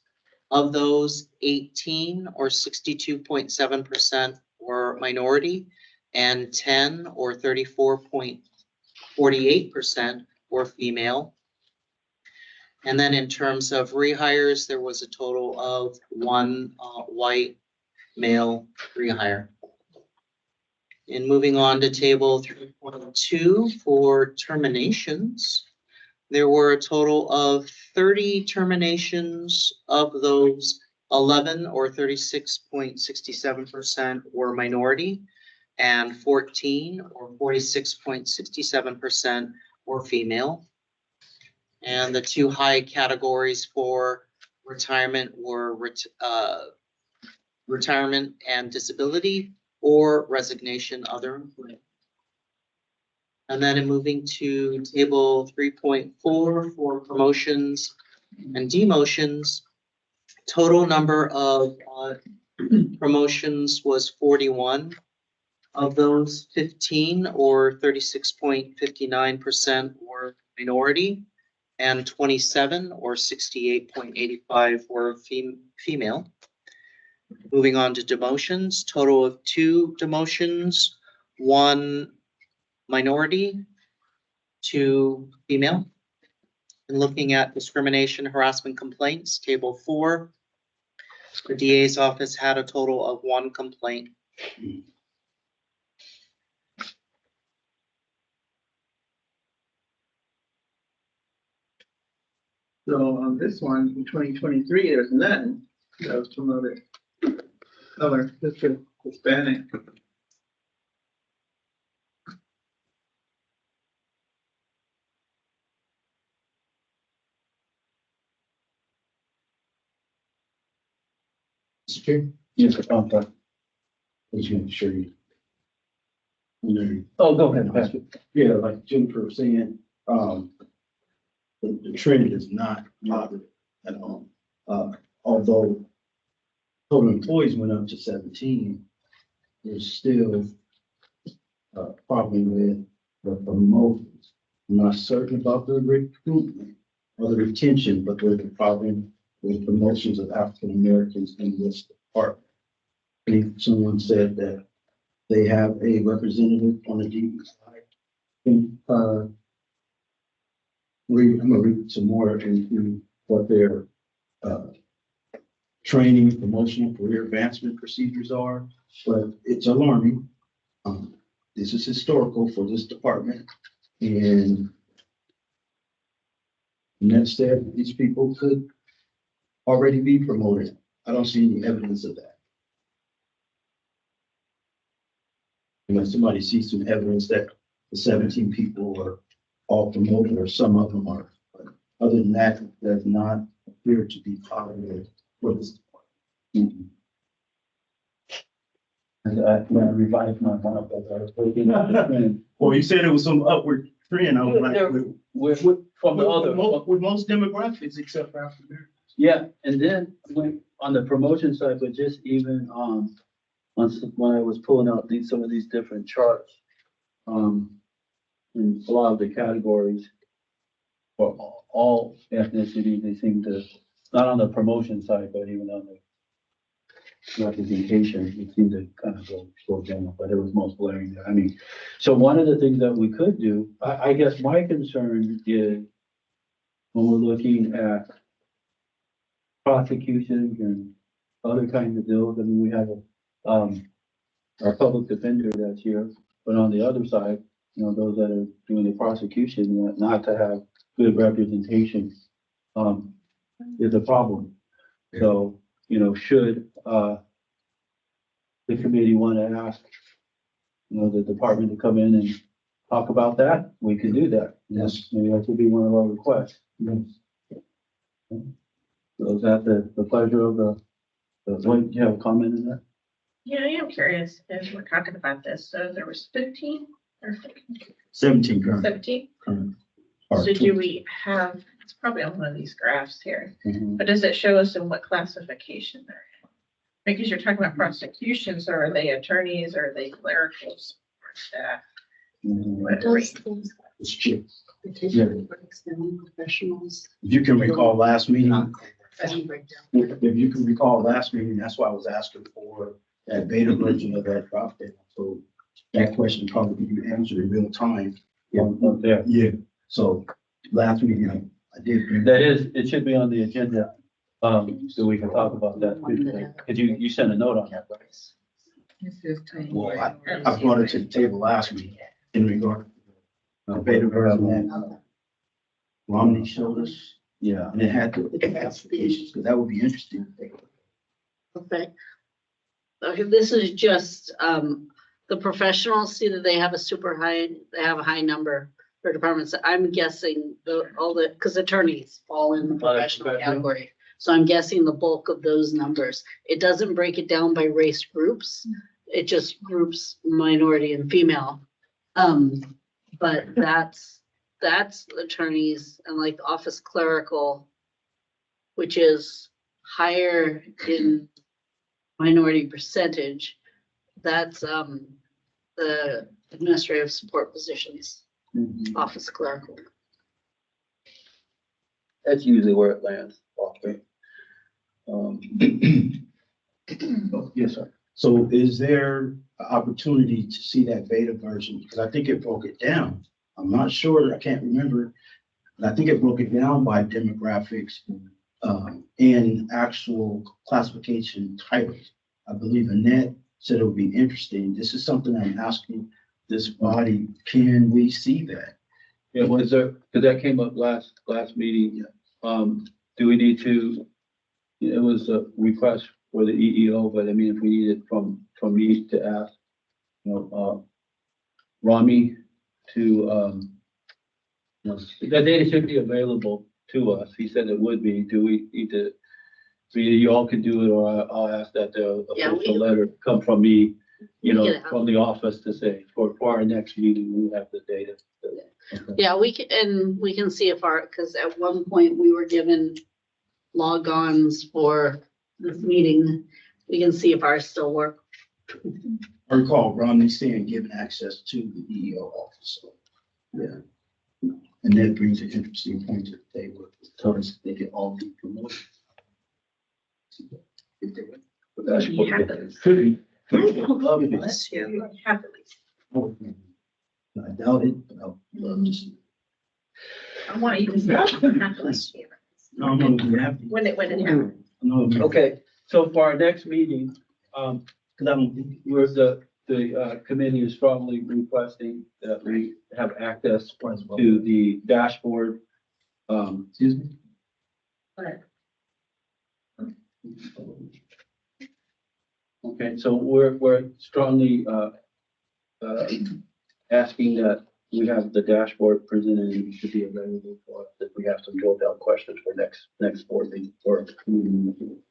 Of those, 18 or 62.7% were minority, and 10 or 34.48% were female. And then in terms of rehires, there was a total of 1 white male rehire. And moving on to table 3.2 for terminations, there were a total of 30 terminations. Of those, 11 or 36.67% were minority, and 14 or 46.67% were female. And the 2 high categories for retirement were retirement and disability, or resignation, other employment. And then in moving to table 3.4 for promotions and demotions, total number of promotions was 41. Of those, 15 or 36.59% were minority, and 27 or 68.85 were female. Moving on to demotions, total of 2 demotions, 1 minority, 2 female. And looking at discrimination, harassment complaints, table 4, the DA's office had a total of 1 complaint. So on this one, in 2023, there's none that was promoted. Color, just a Hispanic. Mr. Chair, Yes, sir. Oh, sorry. I just want to show you. You know, Oh, go ahead, Pastor. yeah, like Jennifer was saying, the trend is not positive at all. Although total employees went up to 17, there's still a problem with the promotions. I'm not certain about the recruitment or the retention, but there's a problem with promotions of African Americans in this department. I think someone said that they have a representative on the DE side. I'm gonna read some more into what their training, promotional, career advancement procedures are, but it's alarming. This is historical for this department, and that said, these people could already be promoted. I don't see any evidence of that. Unless somebody sees some evidence that the 17 people are all promoted, or some of them are. But other than that, it does not appear to be positive for this department. And I revised my map as I was looking at the trend. Well, you said it was some upward trend. I was like, From the other. with most demographics except for African Americans. Yeah, and then on the promotion side, but just even when I was pulling out some of these different charts, in a lot of the categories for all ethnicities, they seem to, not on the promotion side, but even on the representation, it seemed to kind of go general, but it was most glaring there. I mean, so one of the things that we could do, I guess my concern is when we're looking at prosecutions and other kinds of bills. I mean, we have our public defender that's here, but on the other side, you know, those that are doing the prosecution, not to have good representation is a problem. So, you know, should the committee want to ask, you know, the department to come in and talk about that, we can do that. Yes. Maybe that could be one of our requests. Yes. So is that the pleasure of the, do you have a comment in that? Yeah, I am curious if we're talking about this. So there was 15 or 17 current. 17. Or So do we have, it's probably on one of these graphs here, Mhm. but does it show us in what classification they're in? Because you're talking about prosecutions, or are they attorneys, or are they clerical support staff? Mhm. What Those rate? things, It's cheap. petition for extended professionals. If you can recall last meeting, Professional breakdown. if you can recall last meeting, that's why I was asking for that beta version of that drop down. So that question probably be answered in real time. Up there. Yeah, so last meeting, I did. That is, it should be on the agenda, so we can talk about that. Cause you sent a note on that, right? This is Well, I brought it to the table last week in regard to the beta version that Romney showed us, Yeah. and it had the applications, because that would be interesting. Okay. Okay, this is just, the professionals see that they have they have a high number for departments. I'm guessing because attorneys fall in the professional professional. category. So I'm guessing the bulk of those numbers. It doesn't break it down by race groups. It just groups minority and female. But that's attorneys and like office clerical, which is higher in minority percentage. That's the administrative support positions, office clerical. That's usually where it lands. Okay. Yes, sir. So is there an opportunity to see that beta version? Because I think it broke it down. I'm not sure, I can't remember, but I think it broke it down by demographics and actual classification titles. I believe Annette said it would be interesting. This is something I'm asking this body, can we see that? Yeah, was there, because that came up last meeting. Do we need to, it was a request for the EEO, but I mean, if we need it from me to ask, Rami to, the data should be available to us. He said it would be. Do we need to, you all can do it, or I'll ask that the official letter come from me, from the office to say, for our next meeting, we have the data. Okay. Yeah, we can see if because at one point we were given logons for this meeting. We can see if ours still work. I recall Romney saying given access to the EEO office. So, yeah. And that brings an interesting point to the table. Tell us they can all be promoted. You have those. Bless You have those. I doubt it, but I'll love to see. I want you to say, have those. No, I'm gonna be happy. When it happens. No, Okay, so for our next meeting, because I don't think. where the committee is strongly requesting that we have access to the dashboard. Excuse me? Okay, so we're strongly asking that we have the dashboard presented and it should be available for us if we have some drill down questions for next board meeting or community meeting.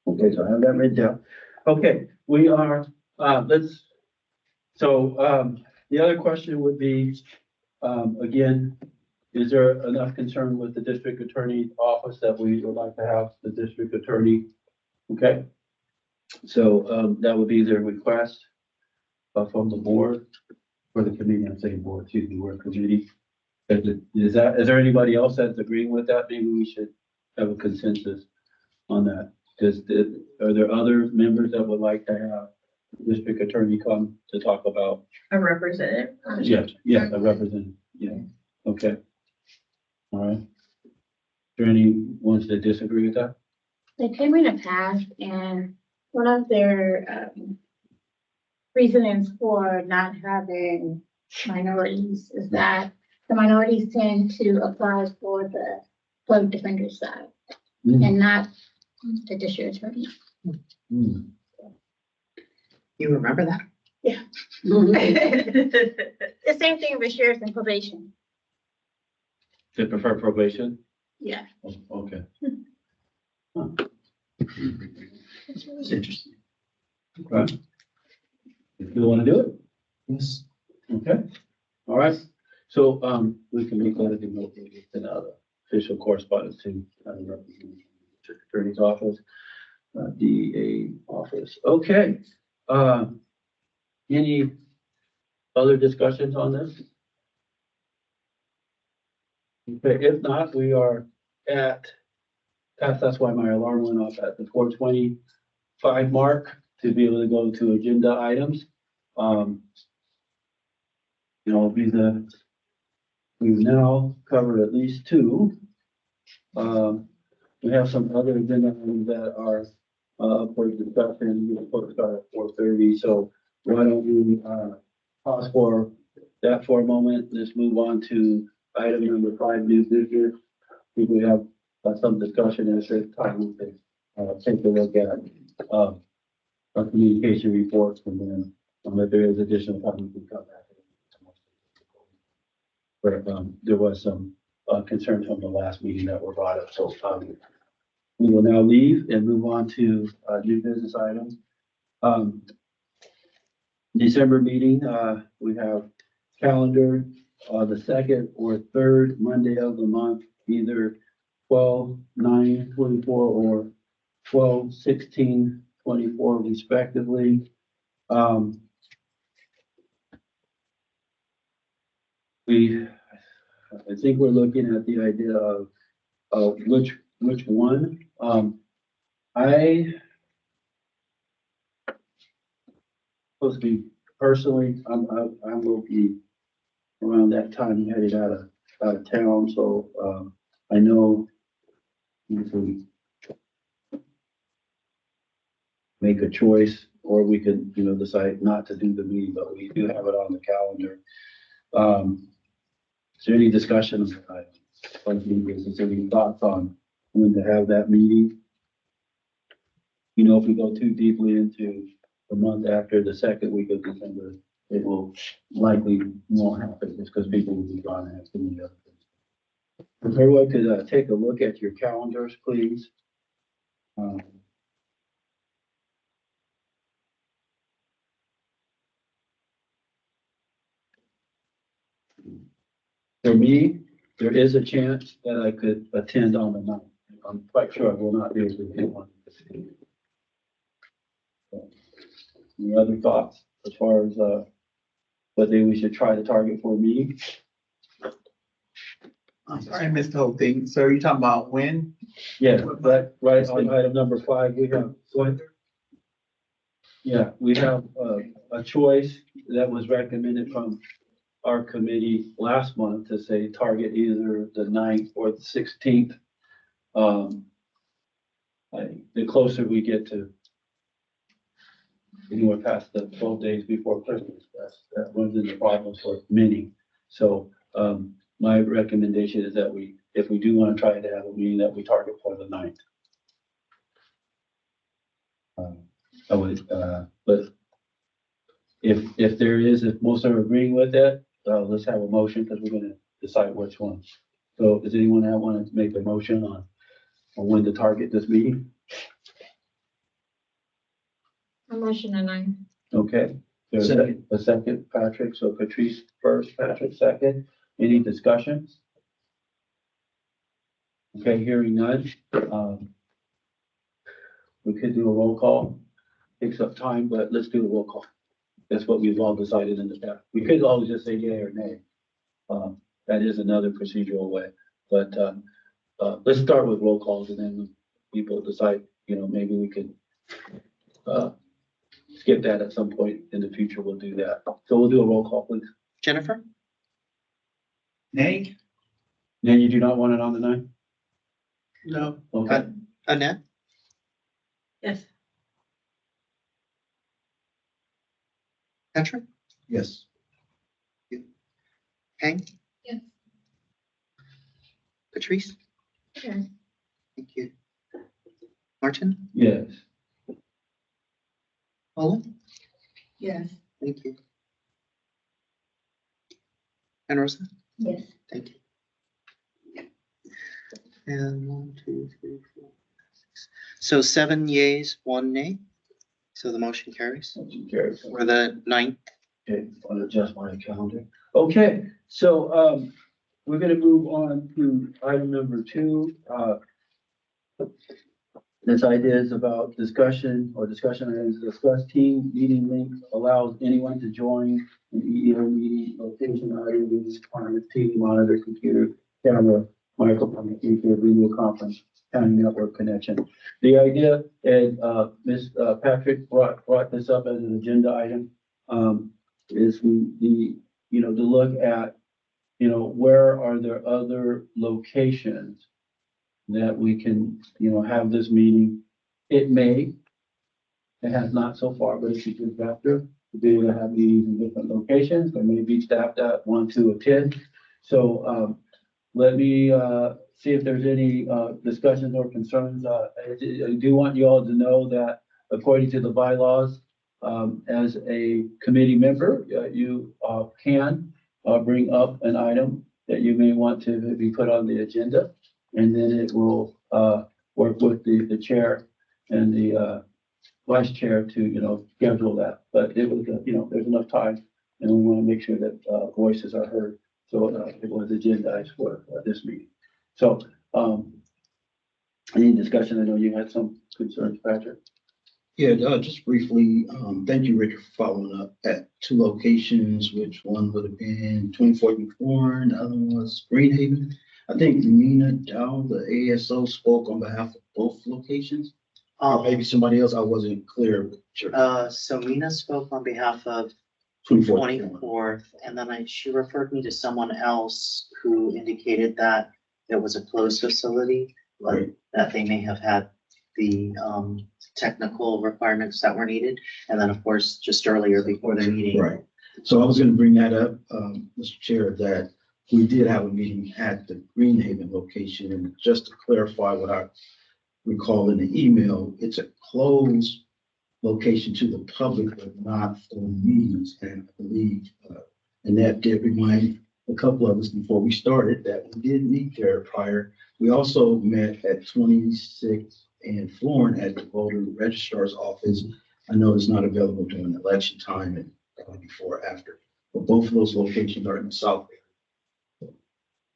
Okay, so I have that written down. Okay, we are, the other question would be, again, is there enough concern with the district attorney's office that we would like to have the district attorney? Okay, so that would be their request from the board, for the committee, I'm saying board, excuse me, board committee. Is there anybody else that's agreeing with that? Maybe we should have a consensus on that. Are there other members that would like to have the district attorney come to talk about? A representative. Yeah, a representative, yeah, okay. All right. Is there any ones that disagree with that? They came in the past and one of their reasonings for not having minorities is that the minorities tend to apply for the public defender side and not the district attorney. Mm. You remember that? Yeah. The same thing with sheriffs and probation. They prefer probation? Yeah. Oh, okay. It's interesting. Right. If you want to do it? Yes. Okay, all right. So, we can make that a note in the official correspondence to the district attorney's office, DA office. Okay. Any other discussions on this? Okay, if not, we are that's why my alarm went off at the 4:25 mark to be able to go to agenda items. You know, we've now covered at least two. We have some other agenda items that are up for discussion. We're supposed to start at 4:30, so why don't we pause for that for a moment? Let's move on to item number 5, new business. If we have some discussion at this time, we can take a look at our communication reports, and then if there is additional time, we can come back. But there was some concerns from the last meeting that were brought up, so we will now leave and move on to new business items. December meeting, we have calendar the second or third Monday of the month, either 12/9/24 or 12/16/24 respectively. I think we're looking at the idea of which one. I supposed to be personally, I will be around that time headed out of town, so I know if we make a choice, or we could, decide not to do the meeting, but we do have it on the calendar. Is there any discussion on is there any thoughts on when to have that meeting? If we go too deeply into the month after the second week of December, it will likely won't happen just because people will be gone and have to meet other things. If everyone could take a look at your calendars, please. For me, there is a chance that I could attend on the 9th. I'm quite sure I will not be able to attend on the 15th. Any other thoughts as far as what day we should try to target for a meeting? I'm sorry, I missed the whole thing. So are you talking about when? Yeah, but right on item number 5, we have, we have a choice that was recommended from our committee last month to say target either the 9th or the 16th. The closer we get to anywhere past the 12 days before Christmas, that wasn't the problem for many. So my recommendation is that if we do want to try to have a meeting, that we target for the 9th. But if there is, if most are agreeing with that, let's have a motion because we're going to decide which one. So does anyone want to make a motion on when to target this meeting? A motion and 9. Okay. There's a second, Patrick. So Patrice first, Patrick second. Any discussion? Okay, hearing none. We could do a roll call. Takes up time, but let's do a roll call. That's what we've all decided in the past. We could always just say yay or nay. That is another procedural way. But let's start with roll calls, and then when people decide, maybe we could skip that at some point in the future. We'll do that. So we'll do a roll call, please. Jennifer? Nay? Nay, you do not want it on the 9th? No. Okay. Annette? Yes. Patrick? Yes. Hank? Yes. Patrice? Yes. Thank you. Martin? Yes. Paula? Yes. Thank you. And Rosa? Yes. Thank you. And 1, 2, 3, 4, 5, 6. So 7 yeas, 1 nay. So the motion carries Motion carries. for the 9th. Okay, I'll adjust my calendar. Okay, so we're gonna move on to item number 2. This idea is about discussion items. Discuss team meeting link allows anyone to join an EEO meeting location items on the TV monitor, computer, camera, microphone, speaker, video conference, county network connection. The idea is Ms. Patrick brought this up as an agenda item. is to look at, where are there other locations that we can, have this meeting. It has not so far, but it's a good factor to be able to have meetings in different locations. There may be staff that want to attend. So, let me, see if there's any, discussions or concerns. I do want you all to know that according to the bylaws, as a committee member, you, can, bring up an item that you may want to be put on the agenda. And then it will, work with the chair and the, vice chair to, schedule that. But it was, there's enough time and we want to make sure that, voices are heard. So, it was agendized for this meeting. So, any discussion? I know you had some concerns, Patrick. Yeah, just briefly, thank you, Richard, for following up at 2 locations, which one would have been 24th and Foreign, the other one was Greenhaven. I think Mina Dow, the ASO, spoke on behalf of both locations. Or maybe somebody else, I wasn't clear. Sure. So Mina spoke on behalf of 24th. 24th, and then she referred me to someone else who indicated that it was a closed facility, but Right. that they may have had the technical requirements that were needed. And then, of course, just earlier before the meeting. Right. So I was going to bring that up, Mr. Chair, that we did have a meeting at the Greenhaven location. And just to clarify what I recall in the email, it's a closed location to the public, but not for meetings. And I believe Annette did remind a couple of us before we started that we did meet there prior. We also met at 26 and Florin at the voter registrar's office. I know it's not available during election time and probably before or after, but both of those locations are in the South.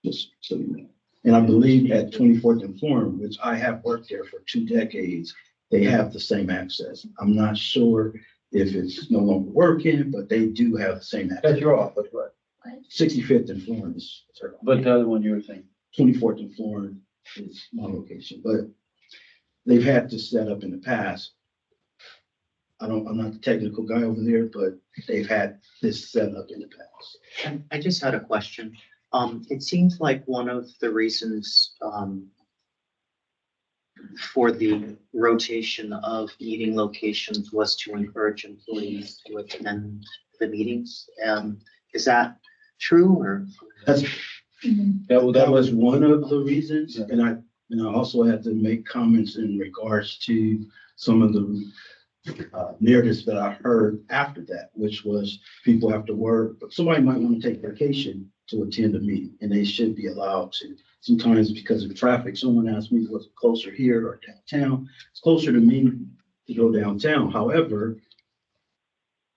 Just so you know. And I believe at 24th and Florin, which I have worked there for 2 decades, they have the same access. I'm not sure if it's no longer working, but they do have the same access. That's your office, right? 65th and Florin is her. But the other one you were saying. 24th and Florin is my location, but they've had this set up in the past. I'm not the technical guy over there, but they've had this set up in the past. I just had a question. It seems like one of the reasons for the rotation of meeting locations was to encourage employees to attend the meetings. Is that true or? That's, that was one of the reasons, Yeah. and I also had to make comments in regards to some of the narratives that I heard after that, which was people have to work, but somebody might want to take vacation to attend a meeting, and they should be allowed to. Sometimes because of traffic, someone asked me, was it closer here or downtown? It's closer to me to go downtown. However,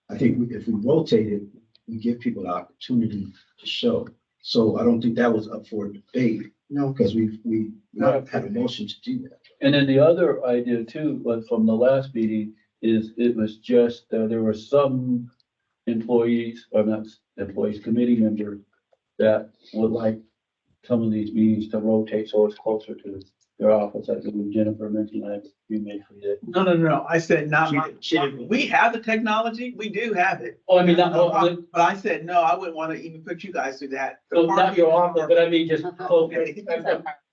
I think if we rotate it, we give people the opportunity to show. So I don't think that was up for debate. No, because we not had a motion to do that. And then the other idea too, was from the last meeting, is it was just, there were some employees, or not employees, committee members that would like some of these meetings to rotate so it's closer to their office. I think Jennifer mentioned that you may forget. No. I said not She didn't- we have the technology. We do have it. Oh, I mean, not, But I said, no, I wouldn't want to even put you guys through that. so not your office, but I mean, just close.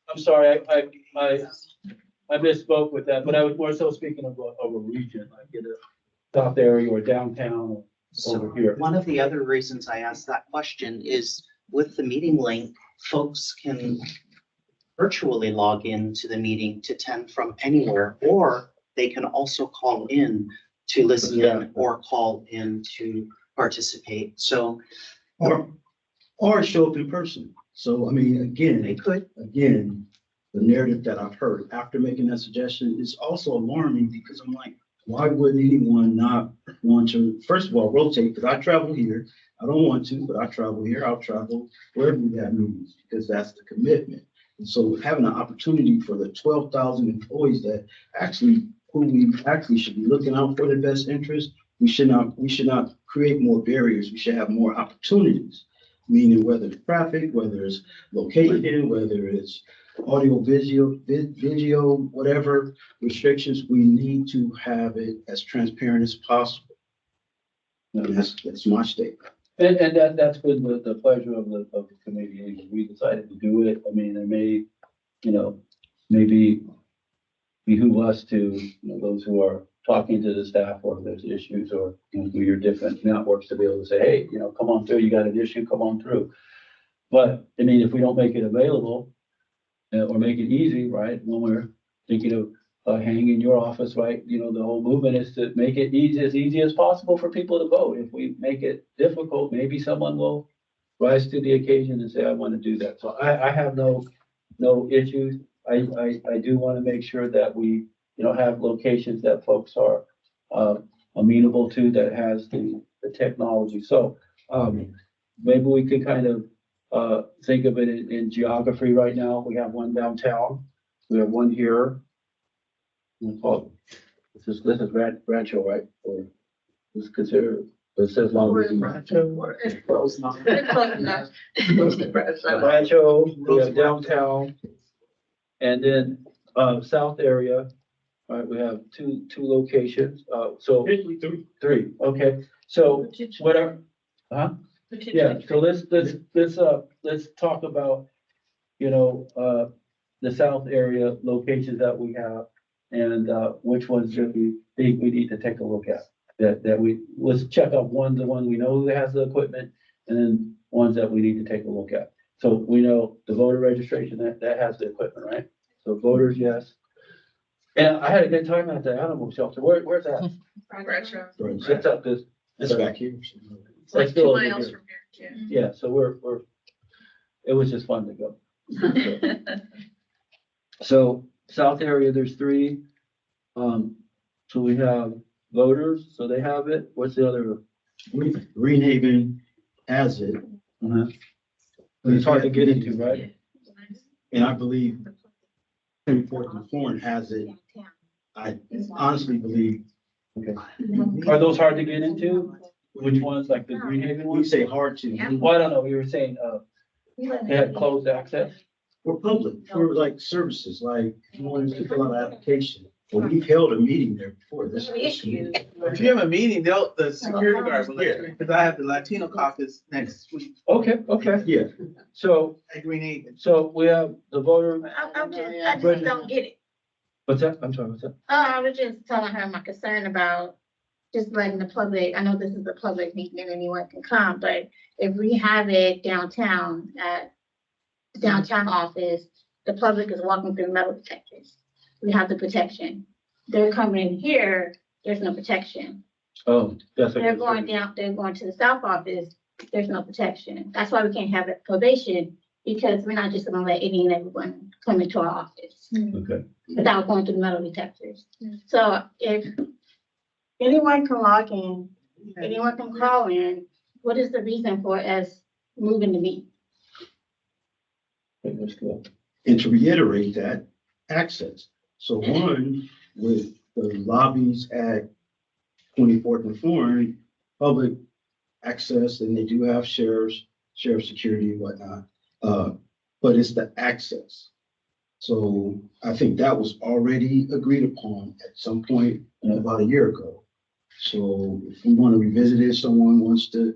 I'm sorry, I misspoke with that, but I was more so speaking of a region, like in a south area or downtown or So over here. one of the other reasons I asked that question is with the meeting link, folks can virtually log into the meeting to attend from anywhere, or they can also call in to listen in or call in to participate. So Or show up in person. So, I mean, they could. again, the narrative that I've heard after making that suggestion is also alarming because I'm like, why would anyone not want to, first of all, rotate? Because I travel here. I don't want to, but I travel here. I'll travel wherever we have meetings because that's the commitment. And so having an opportunity for the 12,000 employees that who we actually should be looking out for their best interest, we should not create more barriers. We should have more opportunities, meaning whether it's traffic, whether it's location, whether it's audio, video, whatever restrictions, we need to have it as transparent as possible. And that's my statement. And that's been the pleasure of the committee. We decided to do it. I mean, there may, maybe behoove us to, those who are talking to the staff, or if there's issues, or through your different networks, to be able to say, hey, come on through, you got an issue, come on through. But I mean, if we don't make it available, or make it easy, right, when we're thinking of hanging your office, right, the whole movement is to make it easy as possible for people to vote. If we make it difficult, maybe someone will rise to the occasion and say, I want to do that. So I have no issues. I do want to make sure that we, have locations that folks are amenable to, that has the technology. So maybe we could kind of think of it in geography right now. We have one downtown. We have one here. This is Rancho, right? Or this is considered, it says Long Beach. It's close enough. It's close enough. Rancho, we have downtown. And then, south area, right, we have two locations, so. Three, okay, so what are, yeah, so let's talk about, the south area locations that we have, and, which ones that we think we need to take a look at. Let's check out the one we know that has the equipment, and then ones that we need to take a look at. So we know the voter registration, that has the equipment, right? So voters, yes. And I had a good time at the animal shelter. Where's that? It's up this. It's back here. It's like still 2 over miles here. from here, too. Yeah, so it was just fun to go. So south area, there's 3. So we have voters, so they have it. What's the other? Greenhaven has it. But it's hard to get into, right? And I believe 24th and Foreign has it. I honestly believe. Okay. Are those hard to get into? Which ones, like the Greenhaven We ones? say hard to. Well, I don't know, you were saying, they had closed access? For public, for like services, like if you wanted to fill out an application. Well, we've held a meeting there before. This issue. If you have a meeting, the security guard will let you, because I have the Latino caucus next week Okay, Yeah. so, at Green Haven. so we have the voter, I just don't get it. what's that? I'm sorry, what's that? I was just telling her my concern about just letting the public, I know this is a public meeting and anyone can come, but if we have it downtown at the downtown office, the public is walking through metal detectors. We have the protection. They're coming in here, there's no protection. Oh, that's. They're going down, they're going to the south office, there's no protection. That's why we can't have it probation, because we're not just gonna let any and everyone come into our office Okay, without going through the metal detectors. So if anyone can log in, anyone can call in, what is the reason for us moving the meeting? okay, let's go. And to reiterate that, access. So one, with the lobbies at 24th and Foreign, public access, and they do have sheriff security and whatnot. But it's the access. So I think that was already agreed upon at some point about a year ago. So if we want to revisit it, someone wants to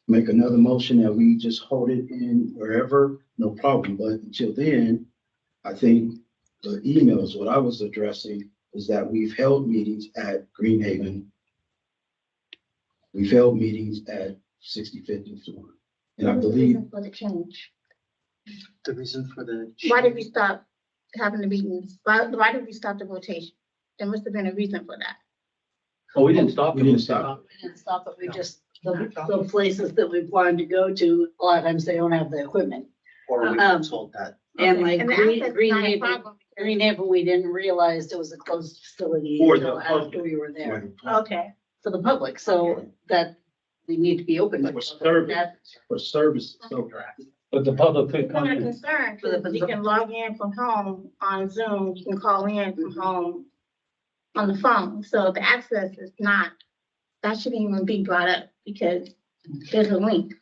make another motion that we just hold it in wherever, no problem. But until then, I think the emails, what I was addressing is that we've held meetings at Greenhaven. We've held meetings at 65th and Foreign. And I What was the believe reason for the change? The reason for the. Why did we stop having the meetings? Why did we stop the rotation? There must have been a reason for that. Oh, we didn't stop. we didn't stop. We didn't stop it, we just, the places that we wanted to go to, a lot of times they don't have the equipment. Or we Um, were told that. And Okay. like And the access is not a Greenhaven, problem because- Greenhaven, we didn't realize it was a closed facility For the until after public. we were there, Okay. for the public, so that we need to be open. For service, That- for service. So But the public could I'm come not in. concerned, because you can log in from home on Zoom, you can call in from home on the phone, so the access is not, that shouldn't even be brought up, because there's a link.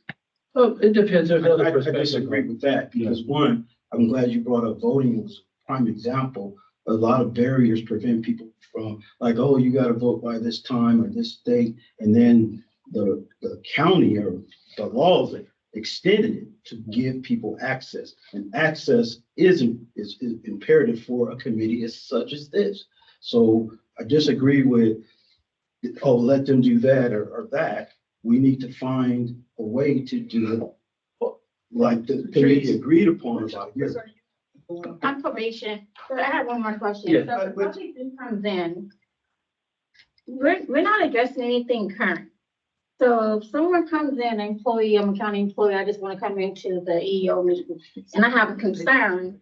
Oh, it depends, there's other I perspectives. disagree with that because one, I'm glad you brought up voting was a prime example. A lot of barriers prevent people from like, oh, you got to vote by this time or this date. And then the county or the laws extended it to give people access. And access is imperative for a committee as such as this. So I disagree with, oh, let them do that or that. We need to find a way to do it like the committee agreed upon about here. On probation, so I have one more question. Yeah. So the public who comes in, we're not addressing anything current. So if someone comes in, an employee, I'm a county employee, I just want to come into the EEO meeting and I have a concern,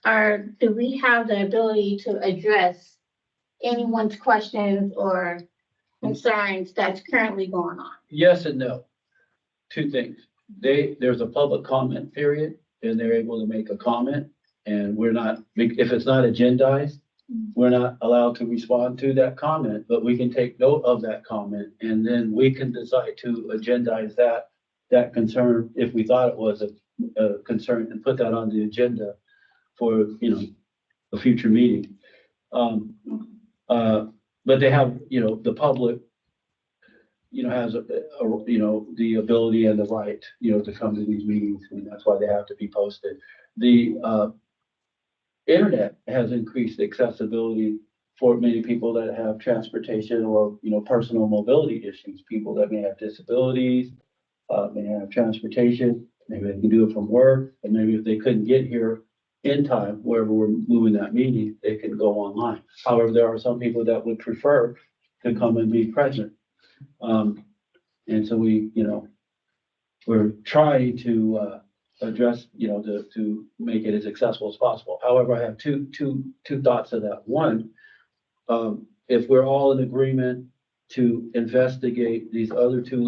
do we have the ability to address anyone's questions or concerns that's currently going on? Yes and no. Two things. There's a public comment period and they're able to make a comment. And we're not, if it's not agendized, we're not allowed to respond to that comment, but we can take note of that comment. And then we can decide to agendize that concern if we thought it was a concern and put that on the agenda for, a future meeting. But they have, the public, has the ability and the right, to come to these meetings, and that's why they have to be posted. The internet has increased accessibility for many people that have transportation or, personal mobility issues, people that may have disabilities, may have transportation, maybe they can do it from work, and maybe if they couldn't get here in time, wherever we're moving that meeting, they can go online. However, there are some people that would prefer to come and be present. And so we're trying to address, to make it as accessible as possible. However, I have two thoughts of that. One, if we're all in agreement to investigate these other two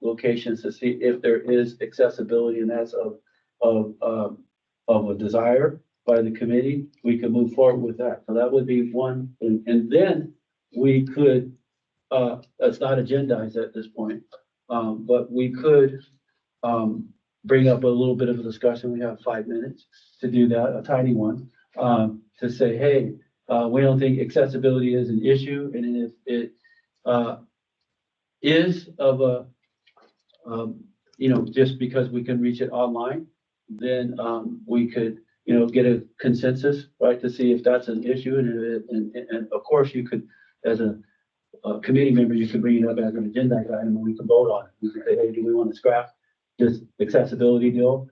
locations to see if there is accessibility and that's of a desire by the committee, we can move forward with that. So that would be one. And then we could, it's not agendized at this point, but we could bring up a little bit of a discussion. We have 5 minutes to do that, a tiny one, to say, hey, we don't think accessibility is an issue. And if it is of a, just because we can reach it online, then we could, get a consensus, right, to see if that's an issue. And of course, you could, as a committee member, you could bring it up as an agenda item and we can vote on it. We could say, hey, do we want to scrap this accessibility deal?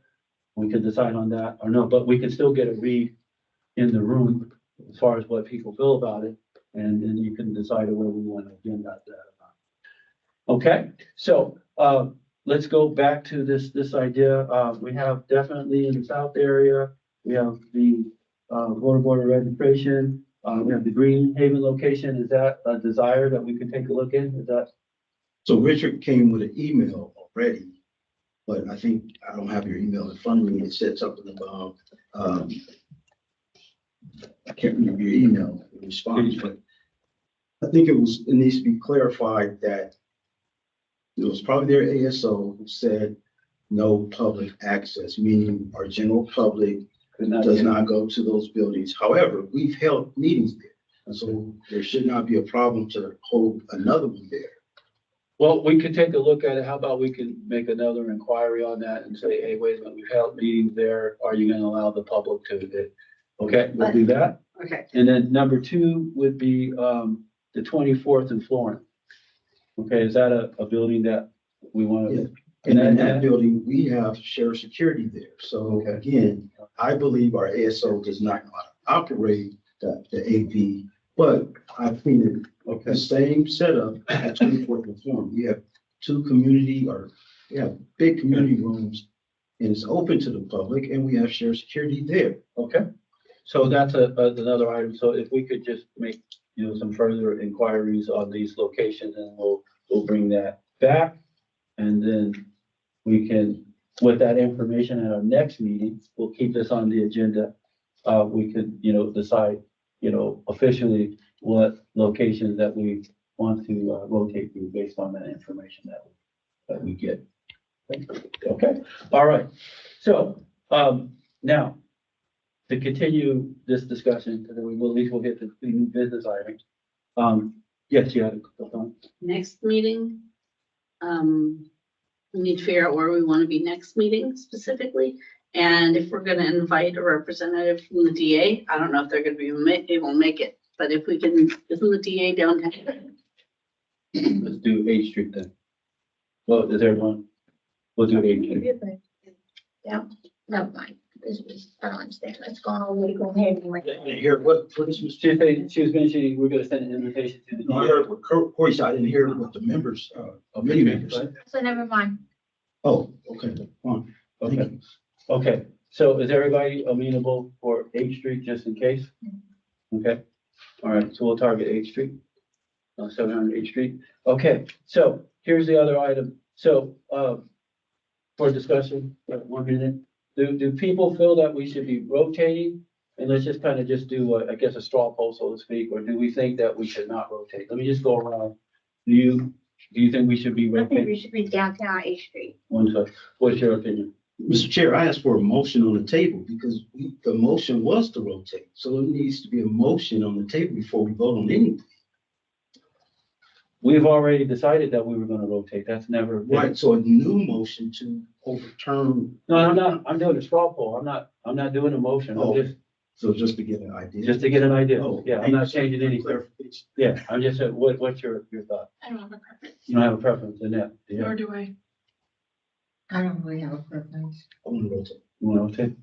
We could decide on that or no, but we can still get a read in the room as far as what people feel about it. And then you can decide whether we want to agenda that or not. Okay, so let's go back to this idea. We have definitely in the South area, we have the border registration. We have the Green Haven location. Is that a desire that we can take a look in? Is that? So Richard came with an email already, but I think I don't have your email in front of me. It said something about, I can't remember your email response, but I think it needs to be clarified that it was probably their ASO who said no public access, meaning our general public does not go to those buildings. However, we've held meetings there, and so there should not be a problem to hold another one there. Well, we could take a look at it. How about we can make another inquiry on that and say, hey, wait a minute, we've held meetings there. Are you going to allow the public to? Okay, we'll do that. Okay. And then number 2 would be the 24th in Florence. Okay, is that a building that we want to? Yeah. And in that building, we have shared security there. So again, I believe our ASO does not know how to operate the AV, but I've seen it the same setup at 24th and Florence. We have big community rooms and it's open to the public and we have shared security there. Okay, so that's another item. So if we could just make, some further inquiries on these locations and we'll bring that back. And then we can, with that information at our next meeting, we'll keep this on the agenda. We could, decide, officially what locations that we want to rotate through based on that information that we get. Okay, all right. So now to continue this discussion, because we will at least we'll get to the new business items. Yes, you had a comment. Next meeting, We need to figure out where we want to be next meeting specifically. And if we're gonna invite a representative from the DA, I don't know if they're gonna be able to make it, but if we can, isn't the DA downtown? Let's do 8th Street then. Well, is everyone? We'll do 8th Street. Yeah, never mind. I don't understand. Let's go on, we go ahead and. didn't hear what this was. She was mentioning we're gonna send an invitation to the No, I DA. heard what Corey said. I didn't hear what the members, committee members said. So never mind. Oh, okay, fine. Thank Okay, you. okay. So is everybody amenable for 8th Street just in case? Okay, all right, so we'll target 8th Street. 700 8th Street. Okay, so here's the other item. So, for discussion, 1 minute. Do people feel that we should be rotating? And let's just kind of just do, I guess, a straw poll, so to speak, or do we think that we should not rotate? Let me just go around. Do you think we should be I think we rotating? should be downtown 8th Street. What's your opinion? Mr. Chair, I asked for a motion on the table because the motion was to rotate. So it needs to be a motion on the table before we vote on anything. We've already decided that we were gonna rotate. That's never. been- Right, so a new motion to overturn, No, I'm not. I'm doing a straw poll. I'm not doing a motion. I'm Oh. just so just to get an idea. to get an idea. Oh, Yeah, I'm not changing anything. Clarification. Yeah, I'm just saying, what's your thought? I don't have a preference. You don't have a preference in that? Do you? Nor do I. I don't really have a preference. I want to rotate. You want to rotate?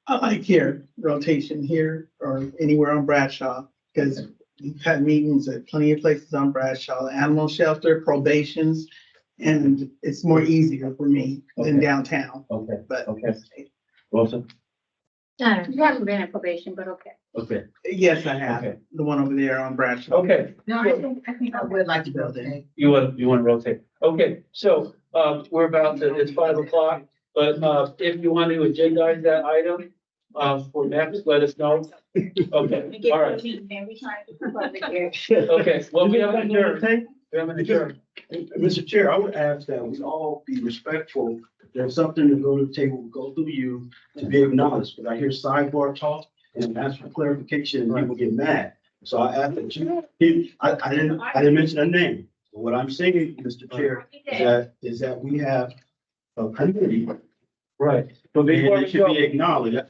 I like here, rotation here or anywhere on Bradshaw, because we've had meetings at plenty of places on Bradshaw, animal shelter, probations, and it's more easier for me than Okay. downtown, Okay, but. okay. Wilson? You haven't been in probation, but okay. Okay, Yes, I have, Okay. the one over there on Bradshaw. okay. No, I think I would like to go there. You want to rotate? Okay, so, we're about to, it's 5 o'clock, but, if you want to agendize that item, for next, let us know. Okay, all right. Okay, well, we haven't adjourned. We haven't adjourned. Mr. Chair, I would ask that we all be respectful. If there's something to go to the table, we'll go through you to be acknowledged. But I hear sidebar talk and ask for clarification and people get mad. So I ask that I didn't mention a name. But what I'm saying, Mr. Chair, is that we have a committee. Right. But And before it we should go. be acknowledged.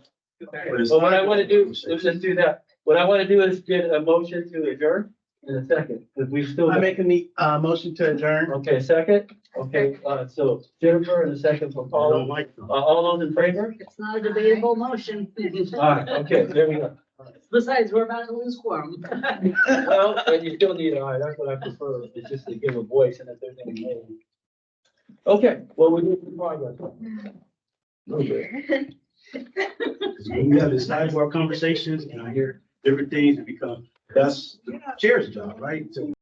Well, what I want to do, let's just do that. What I want to do is get a motion to adjourn in a second, because we've still. I make a motion to adjourn. Okay, second. Okay, so Jennifer and a second from I don't Paula. like them. All those in favor? It's not a debatable motion. All right, okay, there we go. Besides, we're about to lose quorum. Well, and you still need an eye, that's what I prefer, is just to give a voice and if there's any name. Okay, well, we're making progress. Okay. When we have the sidebar conversations and I hear different things, it becomes, that's the chair's job, right? To